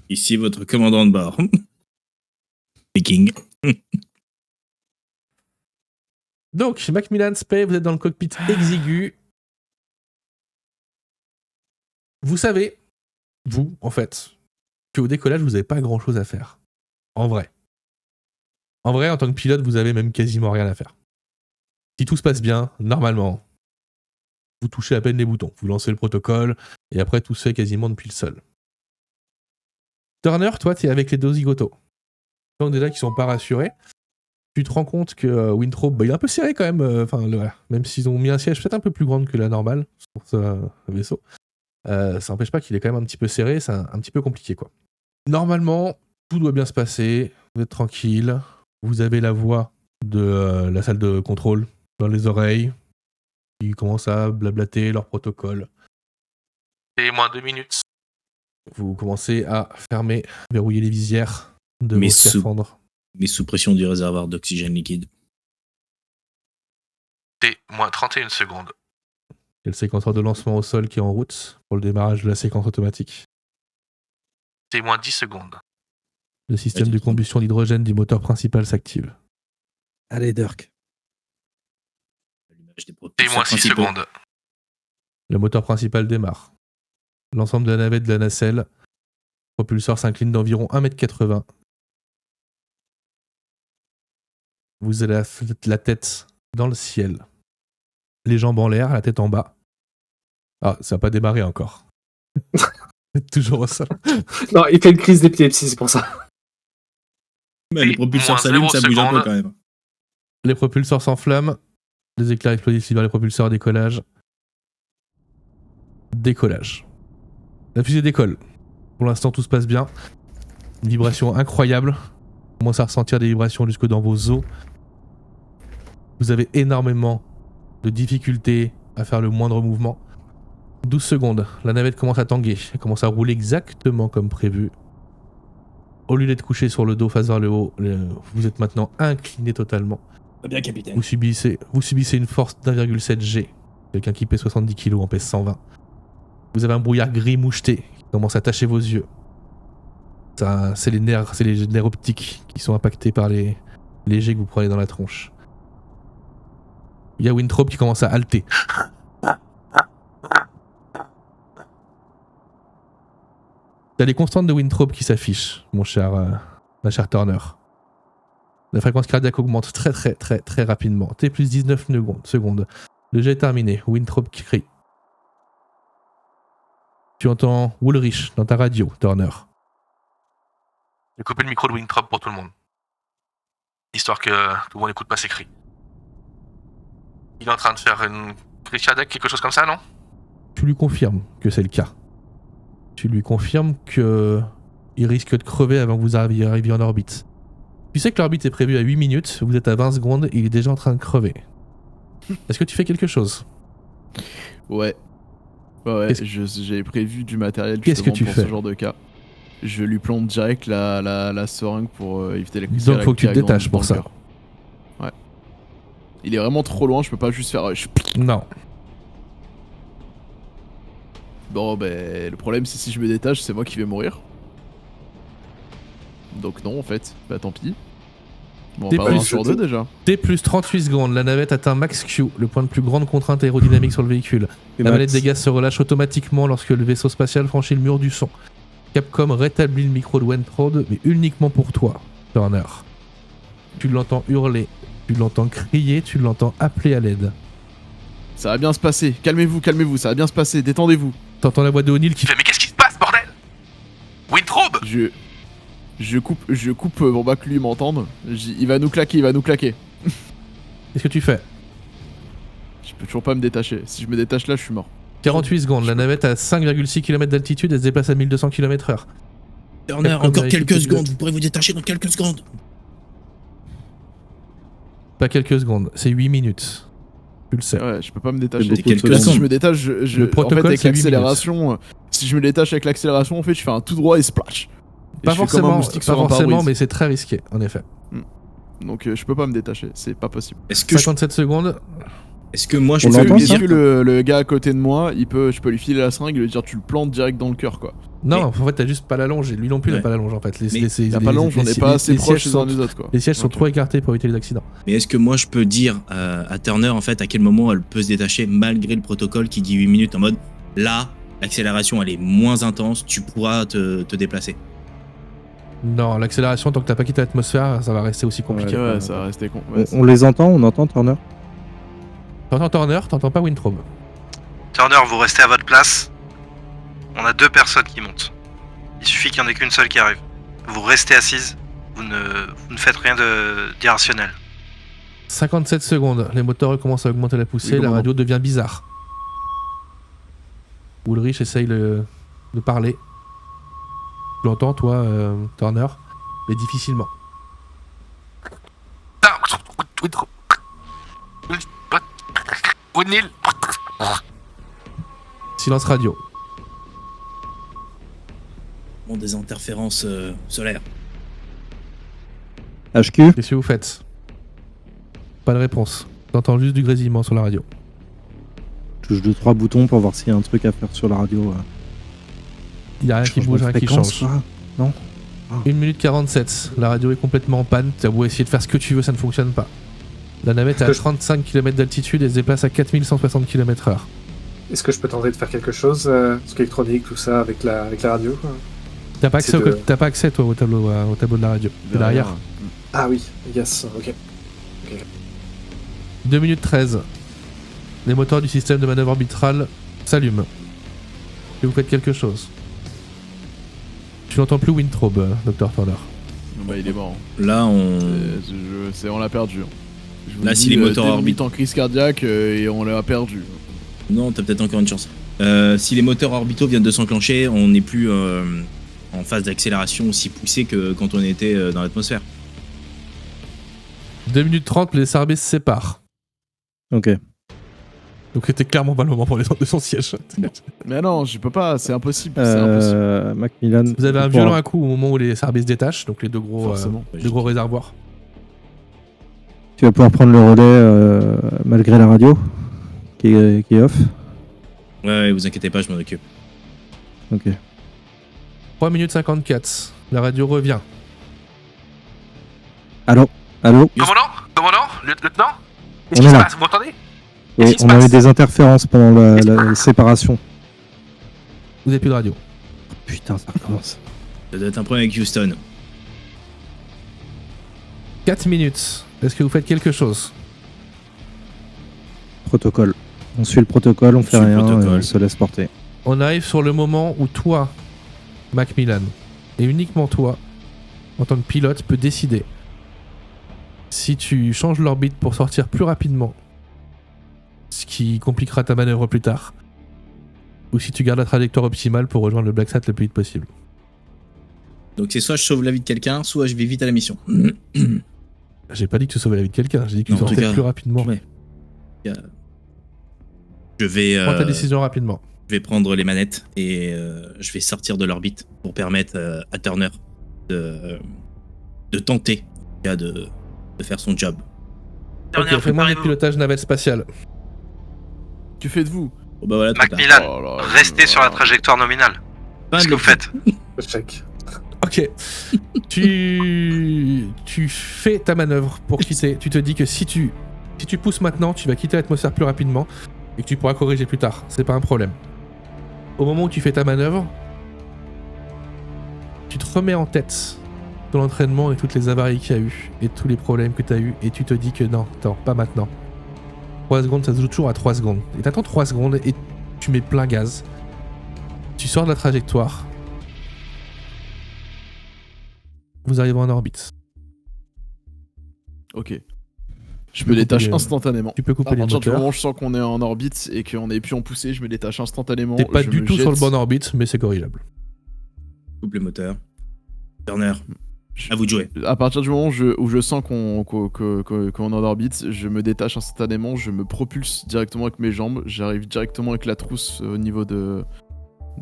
Ici votre commandant de bord. Speaking. Donc, Macmillan Spey, vous êtes dans le cockpit exigu. Vous savez, vous, en fait, qu'au décollage, vous n'avez pas grand-chose à faire. En vrai. En vrai, en tant que pilote, vous avez même quasiment rien à faire. Si tout se passe bien, normalement, vous touchez à peine les boutons. Vous lancez le protocole, et après, tout se fait quasiment depuis le sol. Turner, toi, tu es avec les deux zigotos. Donc déjà, qui sont pas rassurés. Tu te rends compte que Wintrobe, il est un peu serré quand même. Voilà. Même s'ils ont mis un siège peut-être un peu plus grand que la normale pour ce vaisseau. Ça n'empêche pas qu'il est quand même un petit peu serré, c'est un petit peu compliqué quoi. Normalement, tout doit bien se passer, vous êtes tranquille, vous avez la voix de la salle de contrôle dans les oreilles, ils commencent à blablater leur protocole. Et moins 2 minutes. Vous commencez à fermer, verrouiller les visières de Mais vos scaphandres. Mais sous pression du réservoir d'oxygène liquide. T moins 31 secondes. Il y a le séquenceur de lancement au sol qui est en route pour le démarrage de la séquence automatique. T moins 10 secondes. Le système de combustion d'hydrogène du moteur principal s'active. Allez, Dirk. T moins 6 secondes. Le moteur principal démarre. L'ensemble de la navette de la nacelle. Le propulseur s'incline d'environ 1,80 m. Vous avez la tête dans le ciel. Les jambes en l'air, la tête en bas. Ah, ça n'a pas démarré encore. Toujours au sol. Non, il fait une crise d'épilepsie, c'est pour ça. Mais les propulseurs s'allument, ça bouge un peu quand même. Les propulseurs s'enflamment. Les éclairs explosifs libèrent les propulseurs à décollage. Décollage. La fusée décolle. Pour l'instant, tout se passe bien. Une vibration incroyable. Vous commencez à ressentir des vibrations jusque dans vos os. Vous avez énormément de difficultés à faire le moindre mouvement. 12 secondes. La navette commence à tanguer. Elle commence à rouler exactement comme prévu. au lieu d'être couché sur le dos face vers le haut, vous êtes maintenant incliné totalement. Pas bien, capitaine. Vous subissez une force d'1,7 G. Quelqu'un qui pèse 70 kg en pèse 120. Vous avez un brouillard gris moucheté qui commence à tacher vos yeux. C'est les nerfs optiques qui sont impactés par les jets que vous prenez dans la tronche. Il y a Winthrop qui commence à halter. T'as les constantes de Winthrop qui s'affichent, ma chère Turner. La fréquence cardiaque augmente très rapidement. T plus 19 secondes. Le jet est terminé. Winthrop qui crie. Tu entends Woolrich dans ta radio, Turner. J'ai coupé le micro de Winthrop pour tout le monde. Histoire que tout le monde n'écoute pas ses cris. Il est en train de faire une crise cardiaque, quelque chose comme ça, non? Tu lui confirmes que c'est le cas. Tu lui confirmes que il risque de crever avant que vous arriviez en orbite. Tu sais que l'orbite est prévue à 8 minutes, vous êtes à 20 secondes et il est déjà en train de crever. Est-ce que tu fais quelque chose? Ouais. J'ai prévu du matériel Qu'est-ce que justement tu pour fais? ce genre de cas. Je lui plante direct la seringue pour éviter la crise. Donc faut que tu te détaches pour ça. Ouais. Il est vraiment trop loin, je peux pas juste faire... Non. Bon, le problème c'est si je me détache, c'est moi qui vais mourir. Donc non en fait, tant pis. Bon, T'es on va avoir plus- sur deux déjà. T plus 38 secondes, la navette atteint max Q, le point de plus grande contrainte aérodynamique sur le véhicule. La manette des gaz se relâche automatiquement lorsque le vaisseau spatial franchit le mur du son. Capcom rétablit le micro de Winthrop, mais uniquement pour toi, Turner. Tu l'entends hurler, tu l'entends crier, tu l'entends appeler à l'aide. Ça va bien se passer, calmez-vous, ça va bien se passer, détendez-vous. T'entends la voix de O'Neill qui fait « Mais qu'est-ce qui se passe, bordel ?» Winthrop! Je coupe pour pas que lui m'entende. Il va nous claquer. Qu'est-ce que tu fais? Je peux toujours pas me détacher. Si je me détache là, je suis mort. 48 secondes, la navette a 5,6 km d'altitude, elle se déplace à 1200 km/h. Turner, Capcom encore vérifie quelques que- secondes, vous pourrez vous détacher dans quelques secondes. Pas quelques secondes, c'est 8 minutes. Tu le sais. Ouais, je peux pas me détacher. C'est beaucoup de Là, secondes. si je me détache, Le en protocole, fait, avec c'est 8 l'accélération, si je me détache avec l'accélération, en fait, je fais un tout droit et splash. Et Pas je fais comme un forcément, moustique sur un mais pare-brise. c'est très risqué, en effet. Donc je peux pas me détacher, c'est pas possible. Est-ce que, 57 secondes, moi je On peux l'entend, lui ça dire le gars à côté de moi, je peux lui filer la seringue et lui dire tu le plantes direct dans le cœur quoi. non, en fait, t'as juste pas la longe, et lui non plus, il Ouais. a pas la longe, en fait. Il y a pas longe, on est pas assez proches les uns des autres quoi. Les sièges sont Ok. trop écartés pour éviter les accidents. Mais est-ce que moi je peux dire à Turner en fait à quel moment elle peut se détacher malgré le protocole qui dit 8 minutes en mode là l'accélération elle est moins intense, tu pourras te déplacer. Non, l'accélération, tant que t'as pas quitté l'atmosphère, ça va rester aussi compliqué. Ouais, ça va rester con. Ouais, On les entend, on entend Turner. T'entends Turner, t'entends pas Winthrop. Turner, vous restez à votre place. On a 2 personnes qui montent. Il suffit qu'il n'y en ait qu'une seule qui arrive. Vous restez assise. Vous ne faites rien d'irrationnel. 57 secondes, les moteurs recommencent à augmenter la poussée, Oui, la comment radio devient bizarre. Woolrich essaye de parler. Tu l'entends, toi, Turner, mais difficilement. Silence radio. Bon, des interférences solaires. HQ, Qu'est-ce que vous faites? Pas de réponse. T'entends juste du grésillement sur la radio. touche 2-3 boutons pour voir s'il y a un truc à faire sur la radio. Il a rien qui Changement bouge, de rien qui fréquence, change. quoi. 1 minute 47, la radio est complètement en panne, t'as beau essayer de faire ce que tu veux, ça ne fonctionne pas. La navette est à 35 km d'altitude et se déplace à 4160 km/h. Est-ce que je peux tenter de faire quelque chose, ce qui est électronique, tout ça, avec la radio quoi. T'as pas accès, C'est de- t'as pas accès toi au tableau de la radio. C'est derrière. Ah oui, yes, ok. 2 minutes 13. Les moteurs du système de manœuvre orbitale s'allument. Et vous faites quelque chose. Tu n'entends plus Winthrop, Dr. Turner. Bah il est mort. Là on On l'a perdu. Je vous Là, dis, si les moteurs 2 orbitent- minutes en crise cardiaque et on l'a perdu. non t'as peut-être encore une chance. Si les moteurs orbitaux viennent de s'enclencher, on n'est plus en phase d'accélération aussi poussée que quand on était dans l'atmosphère. 2 minutes 30, les SRB se séparent. Ok. Donc c'était clairement pas le moment pour descendre de son siège. Mais non, je peux pas, c'est impossible. C'est impossible. Macmillan. Vous avez un pour violent à coup au moment où les Sarbis se détachent, donc les deux gros Forcément. réservoirs. Tu vas pouvoir prendre le relais malgré la radio qui est off. Ouais, vous inquiétez pas, je m'en occupe. Ok. 3 minutes 54. La radio revient. Allô. Commandant Lieutenant Qu'est-ce On qui est se là. passe? Vous m'entendez? Et Qu'est-ce qui se on a eu passe? des interférences pendant la séparation. Vous n'avez plus de radio. Putain, ça recommence. Ça doit être un problème avec Houston. 4 minutes. Est-ce que vous faites quelque chose? Protocole. On suit le protocole, on fait suit le rien, protocole. on se laisse porter. On arrive sur le moment où toi, Macmillan, et uniquement toi, en tant que pilote, peux décider si tu changes l'orbite pour sortir plus rapidement, ce qui compliquera ta manœuvre plus tard, ou si tu gardes la trajectoire optimale pour rejoindre le Black Sat le plus vite possible. Donc c'est soit je sauve la vie de quelqu'un, soit je vais vite à la mission. J'ai pas dit que tu sauvais la vie de quelqu'un, j'ai dit que tu Non, en tout sortais cas, plus rapidement. ouais. Je vais, Prends ta décision rapidement. je vais prendre les manettes et je vais sortir de l'orbite pour permettre à Turner de tenter en tout cas, de faire son job. Ok, fais-moi un préparez-vous. pilotage navette spatiale. Que faites-vous? Bon bah voilà, trop tard. Macmillan, Oh là là, restez sur la trajectoire nominale. Fin Qu'est-ce de que vous faites? Check. Ok. tu fais ta manœuvre pour quitter. Tu te dis que si tu pousses maintenant, tu vas quitter l'atmosphère plus rapidement et que tu pourras corriger plus tard. C'est pas un problème. Au moment où tu fais ta manœuvre, tu te remets en tête de l'entraînement et toutes les avaries qu'il y a eu et tous les problèmes que tu as eu et tu te dis que non, attends, pas maintenant. 3 secondes, ça se joue toujours à 3 secondes. Et t'attends 3 secondes et tu mets plein gaz. Tu sors de la trajectoire. Vous arrivez en orbite. Ok. Je peux me détache couper les- instantanément. Tu peux couper À les partir du moteurs. moment où je sens qu'on est en orbite et qu'on est plus en poussée, je me détache instantanément. T'es pas je du me tout sur le jette. bon orbite, mais c'est corrigeable. Coupe le moteur. Turner, à vous de jouer. À partir du moment où je sens qu'on est en orbite, je me détache instantanément, je me propulse directement avec mes jambes, j'arrive directement avec la trousse au niveau de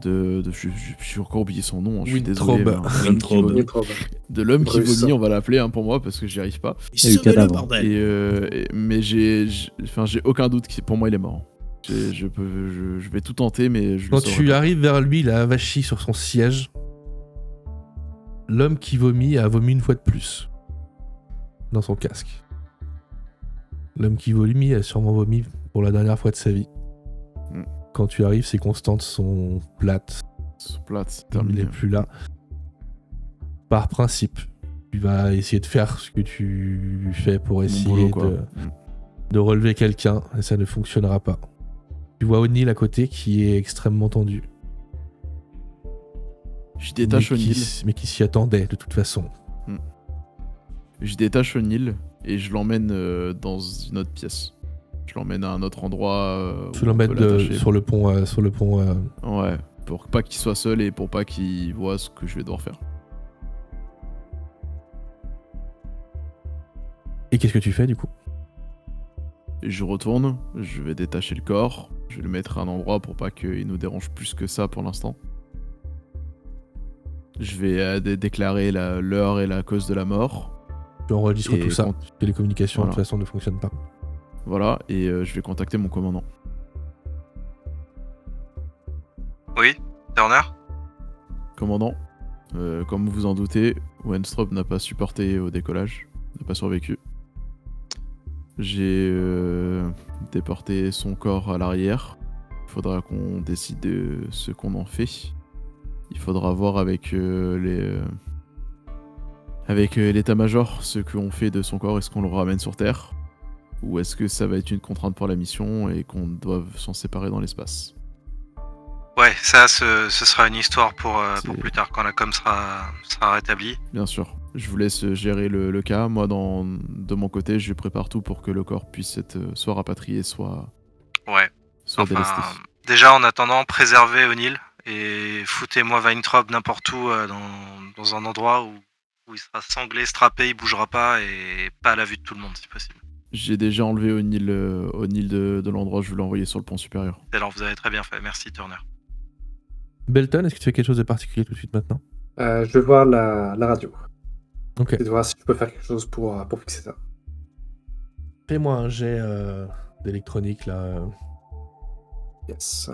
j'ai encore oublié son nom, hein, je suis désolé. Wintrobe. mais Wintrobe. de l'homme qui Russe. vomit, on va l'appeler pour moi parce que j'y arrive pas. y a eu Sauvez-le, cadavre. bordel. Mais j'ai aucun doute que pour moi il est mort. Je vais tout tenter, mais je Quand le saurai tu pas. arrives vers lui, il a avachi sur son siège. L'homme qui vomit a vomi une fois de plus. Dans son casque. L'homme qui vomit a sûrement vomi pour la dernière fois de sa vie. Mm. Quand tu arrives, ses constantes sont plates. Sur plate, Il terminé. n'est plus là. Par principe, tu vas essayer de faire ce que tu fais pour Mon essayer boulot, quoi. de relever quelqu'un, et ça ne fonctionnera pas. Tu vois O'Neill à côté qui est extrêmement tendu. Je détache O'Neill. Mais qui s'y attendait de toute façon. Je détache O'Neill et je l'emmène dans une autre pièce. Je l'emmène à un autre endroit. Tu où on l'emmènes peut l'attacher. sur le pont. Ouais, pour pas qu'il soit seul et pour pas qu'il voit ce que je vais devoir faire. Et qu'est-ce que tu fais du coup? Et je retourne, je vais détacher le corps, je vais le mettre à un endroit pour pas qu'il nous dérange plus que ça pour l'instant. Je vais déclarer l'heure et la cause de la mort. Tu enregistres Et tout ça. quand- Parce que les communications de Voilà. toute façon ne fonctionnent pas. Voilà, et je vais contacter mon commandant. Oui, Turner? Commandant, comme vous en doutez, Wenstrop n'a pas supporté au décollage, n'a pas survécu. J'ai déporté son corps à l'arrière. Il faudra qu'on décide de ce qu'on en fait. Il faudra voir avec l'état-major ce qu'on fait de son corps. Est-ce qu'on le ramène sur Terre? Ou est-ce que ça va être une contrainte pour la mission et qu'on doit s'en séparer dans l'espace? Ouais, ça, ce sera une histoire pour C'est- plus tard, quand la com sera rétablie. Bien sûr. Je vous laisse gérer le cas. Moi, de mon côté, je prépare tout pour que le corps puisse être soit rapatrié, soit Ouais. délesté. Déjà, en attendant, préservez O'Neill et foutez-moi Weintraub n'importe où dans un endroit où il sera sanglé, strappé, il bougera pas et pas à la vue de tout le monde si possible. J'ai déjà enlevé O'Neill de l'endroit où je voulais l'envoyer sur le pont supérieur. Alors vous avez très bien fait, merci Turner. Belton, est-ce que tu fais quelque chose de particulier tout de suite maintenant? Je vais voir la radio. Ok. Et de voir si je peux faire quelque chose pour fixer ça. Fais-moi un jet d'électronique là. Yes.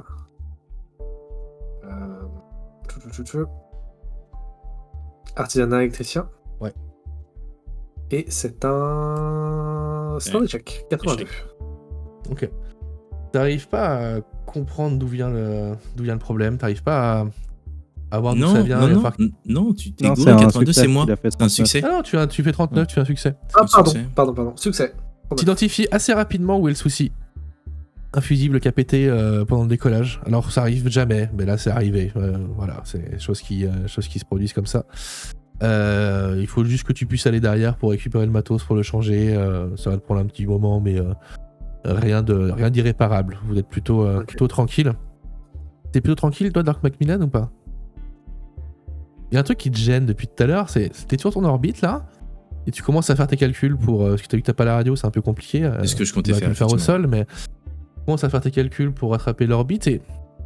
Artisanat électricien. Ouais. Et c'est un échec. 82. Ok. T'arrives pas à comprendre d'où vient le problème, t'arrives pas à voir d'où ça vient. Non, tu t'es Non, gouré, c'est un 82, c'est succès, moi. il a fait C'est un 39. succès. Ah non, tu fais 39, tu fais un succès. Ah, Succès. pardon. Succès. T'identifies assez rapidement où est le souci. Un fusible qui a pété pendant le décollage. Alors ça arrive jamais, mais là c'est arrivé. Voilà, c'est des choses qui se produisent comme ça. Il faut juste que tu puisses aller derrière pour récupérer le matos, pour le changer. Ça va te prendre un petit moment, mais rien d'irréparable. Vous êtes plutôt tranquille. T'es plutôt tranquille toi, Dark Macmillan, ou pas? Il y a un truc qui te gêne depuis tout à l'heure, t'es sur ton orbite là, et tu commences à faire tes calculs pour... parce que t'as vu que t'as pas la radio, c'est un peu compliqué. C'est ce que je comptais on va faire. le faire au effectivement. sol, mais tu commences à faire tes calculs pour rattraper l'orbite, et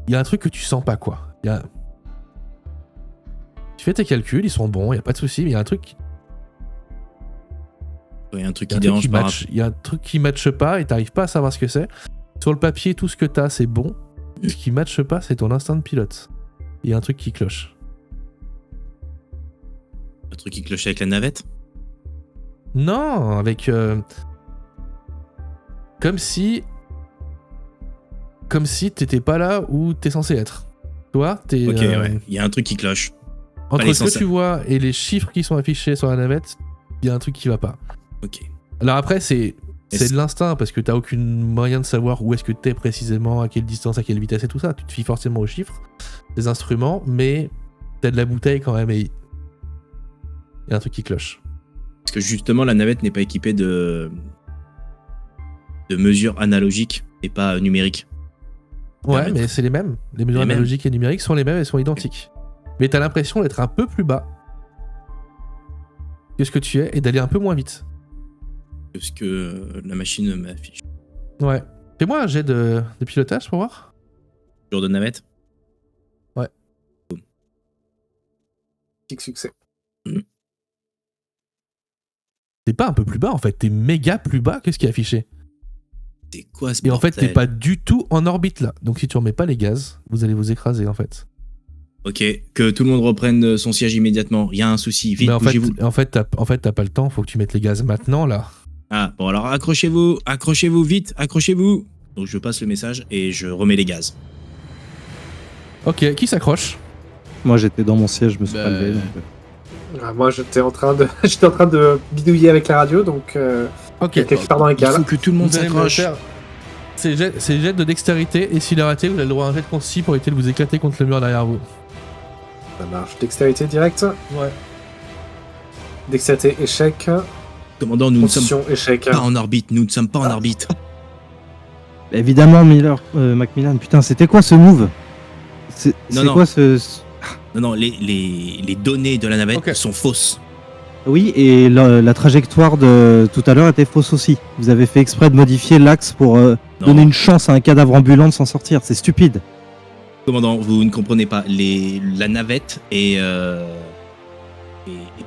il y a un truc que tu sens pas, quoi. Tu fais tes calculs, ils sont bons, il y a pas de souci, mais il y a un truc... Il y a un truc qui dérange par rapport. Il y a un truc qui matche pas, et t'arrives pas à savoir ce que c'est. Sur le papier, tout ce que t'as, c'est bon. Ce qui matche pas, c'est ton instinct de pilote. Il y a un truc qui cloche. Le truc qui clochait avec la navette. Non, avec... Comme si t'étais pas là où t'es censé être. Toi, t'es... Ok, ouais. Il y a un truc qui cloche. Entre Pas ce que l'essentiel. tu vois et les chiffres qui sont affichés sur la navette, il y a un truc qui va pas. Ok. Alors après, c'est Est-ce- de l'instinct, parce que t'as aucune moyen de savoir où est-ce que t'es précisément, à quelle distance, à quelle vitesse et tout ça. Tu te fies forcément aux chiffres, des instruments, mais t'as de la bouteille quand même, et il y a un truc qui cloche. Parce que justement, la navette n'est pas équipée de mesures analogiques et pas numériques. Ouais, Permettre. mais c'est les mêmes. Les mesures Les mêmes. analogiques et numériques sont les mêmes, elles sont identiques. Mais t'as l'impression d'être un peu plus bas que ce que tu es et d'aller un peu moins vite. Parce que la machine m'affiche. Ouais. Fais-moi un jet de pilotage pour voir. Jour de navette. Petit succès. T'es pas un peu plus bas en fait, t'es méga plus bas que ce qui est affiché. C'est quoi ce Et en fait, bordel? t'es pas du tout en orbite là. Donc si tu remets pas les gaz, vous allez vous écraser en fait. Ok, que tout le monde reprenne son siège immédiatement. Il y a un souci. Vite, Mais en bougez-vous. fait, t'as pas le temps, faut que tu mettes les gaz maintenant là. Ah, bon, alors accrochez-vous, vite, accrochez-vous. Donc je passe le message et je remets les gaz. Ok, qui s'accroche? Moi, j'étais dans mon siège, je me suis Bah, pas levé. Donc, Moi, j'étais en train de bidouiller avec la radio, donc Ok. quelqu'un qui part dans les Il cales. faut que tout le monde Vous allez me s'accroche. faire- C'est jet de dextérité, et s'il a raté, vous avez le droit à un jet de concis pour éviter de vous éclater contre le mur derrière vous. Ça marche. Dextérité directe. Ouais. Dextérité échec. Commandant, nous ne sommes Position échec. pas en orbite. Nous ne sommes pas en orbite. évidemment, Macmillan, putain, c'était quoi ce move? C'est Non. quoi ce... Non, les données de la navette Ok. sont fausses. Oui, et la trajectoire de tout à l'heure était fausse aussi. Vous avez fait exprès de modifier l'axe pour donner une chance à un cadavre ambulant de s'en sortir. C'est stupide. Commandant, vous ne comprenez pas. La navette est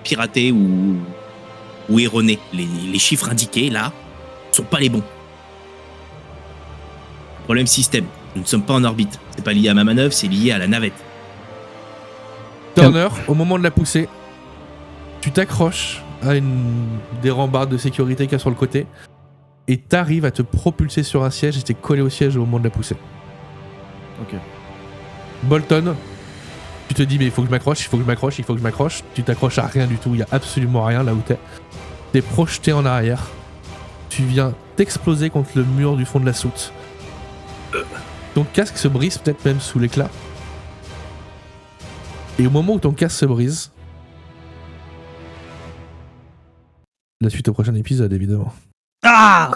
piratée ou erronée. Les chiffres indiqués, là, sont pas les bons. Problème système. Nous ne sommes pas en orbite. C'est pas lié à ma manœuvre, c'est lié à la navette. Turner, au moment de la pousser, tu t'accroches à une des rambardes de sécurité qu'il y a sur le côté et t'arrives à te propulser sur un siège et t'es collé au siège au moment de la pousser. Ok. Bolton, tu te dis mais il faut que je m'accroche. Tu t'accroches à rien du tout, il y a absolument rien là où t'es. T'es projeté en arrière. Tu viens t'exploser contre le mur du fond de la soute. Ton casque se brise peut-être même sous l'éclat. Et au moment où ton casque se brise, la suite au prochain épisode évidemment. Ah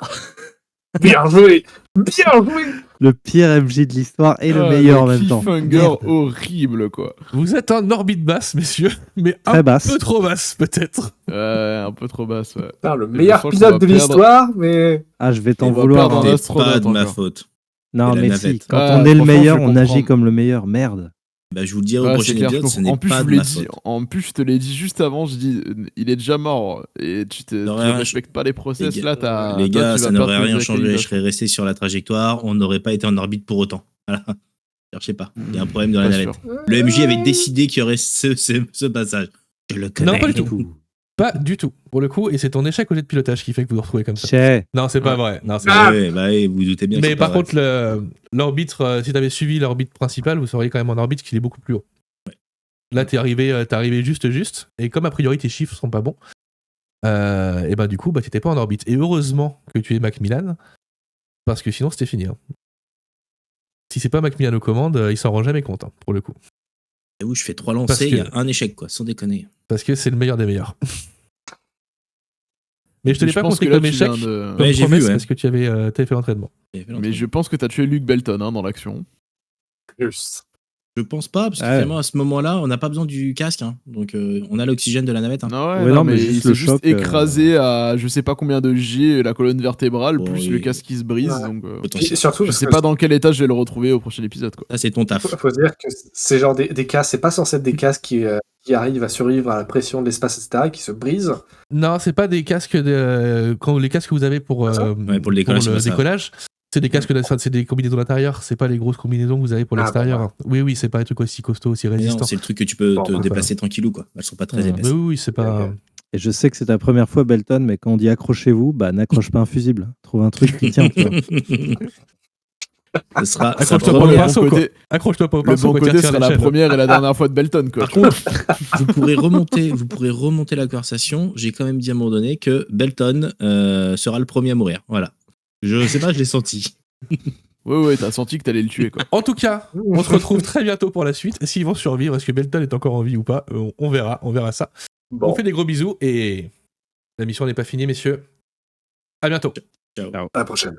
Bien joué. Bien joué. Le pire MJ de l'histoire et le Ah, meilleur en même temps. Cliffhanger Merde. horrible, quoi. Vous êtes en orbite basse, messieurs, mais Très un basse. peu trop basse, peut-être. Ouais, un peu trop basse, ouais. Putain, le Mais meilleur je crois qu'on pilote va de perdre- l'histoire, mais. Ah, je vais t'en On va vouloir. perdre un hein. C'est astronaute pas de ma encore. faute. Non, C'est la mais navette. si, quand Ah, on est le franchement, meilleur, je on agit comprends. comme le meilleur. Merde. Bah, je vous le dirai au Ouais, prochain c'est clair, épisode, je ce comprends. n'est En plus, pas je vous de l'ai ma dit. faute. En plus, je te l'ai dit juste avant. Je dis, il est déjà mort et tu n'aurait rien respectes pas les process. Les Là, Les toi, gars, tu ça vas n'aurait perdre tes rien changé. Je accréditations. serais resté sur la trajectoire. On n'aurait pas été en orbite pour autant. Voilà. Cherchez pas. Il y a un problème dans la Pas navette. sûr. Le MJ avait décidé qu'il y aurait ce passage. Je le connais. Non, pas du tout. Pas du tout, pour le coup, et c'est ton échec au jet de pilotage qui fait que vous vous retrouvez comme ça. Chez. Non, c'est pas Ouais. vrai. Non, c'est Ah. vrai. Ouais, vous doutez bien. que Mais c'est pas par vrai. contre, l'orbite, si t'avais suivi l'orbite principale, vous seriez quand même en orbite qui est beaucoup plus haut. Là, t'es arrivé juste, et comme a priori tes chiffres sont pas bons, et bah du coup, bah t'étais pas en orbite. Et heureusement que tu es Macmillan, parce que sinon c'était fini. Hein. Si c'est pas Macmillan aux commandes, il s'en rend jamais compte, hein, pour le coup. J'avoue, je fais 3 Parce lancers, il y que- a un échec, quoi, sans déconner. Parce que c'est le meilleur des meilleurs. Mais je te l'ai pas pense compté que là, comme tu échec, viens de- comme Ouais, j'ai promesse, vu, ouais. parce que tu avais fait l'entraînement. Mais je pense que t'as tué Luke Belton dans l'action. Plus. Je pense pas, parce que Ouais. finalement, à ce moment-là, on n'a pas besoin du casque. Hein. Donc, on a l'oxygène de la navette. Hein. Non, ouais, Ouais, non, non, mais mais juste il le s'est juste choc, écrasé à je sais pas combien de G, la colonne vertébrale, Oh, plus oui. le casque qui se brise. Ouais. Donc, Puis Potentiel. surtout, je parce sais que pas dans quel état je vais le retrouver au prochain épisode, quoi. Ça, c'est ton taf. faut dire que c'est genre des casques, c'est pas censé être des casques qui arrivent à survivre à la pression de l'espace, etc., qui se brisent. Non, c'est pas des casques quand les casques que vous avez pour Ouais, pour le décollage, c'est pas ça. décollage. C'est des casques, c'est des combinaisons d'intérieur. C'est pas les grosses combinaisons que vous avez pour Ah, l'extérieur. bah, Oui, c'est pas des trucs aussi costauds, aussi Mais non, résistants. c'est le truc que tu peux Bon, te bah, déplacer tranquillou, quoi. Elles sont pas très épaisses. Mais oui, c'est pas. Ok. Et je sais que c'est ta première fois, Belton, mais quand on dit accrochez-vous, bah n'accroche pas un fusible. Trouve un truc qui tient, tu vois. Ce sera Accroche-toi sa pas au première- pinceau, bon quoi. côté- Accroche-toi pas au Le pinceau, bon quoi, côté tire sera la la chaîne. première et la dernière fois de Belton, quoi. Par contre, vous pourrez remonter la conversation. J'ai quand même dit à un moment donné que Belton sera le premier à mourir. Voilà. Je sais pas, je l'ai senti. Ouais, t'as senti que t'allais le tuer, quoi. En tout cas, on se retrouve très bientôt pour la suite. S'ils vont survivre, est-ce que Belton est encore en vie ou pas on verra ça. Bon. On fait des gros bisous et la mission n'est pas finie, messieurs. À bientôt. À la prochaine.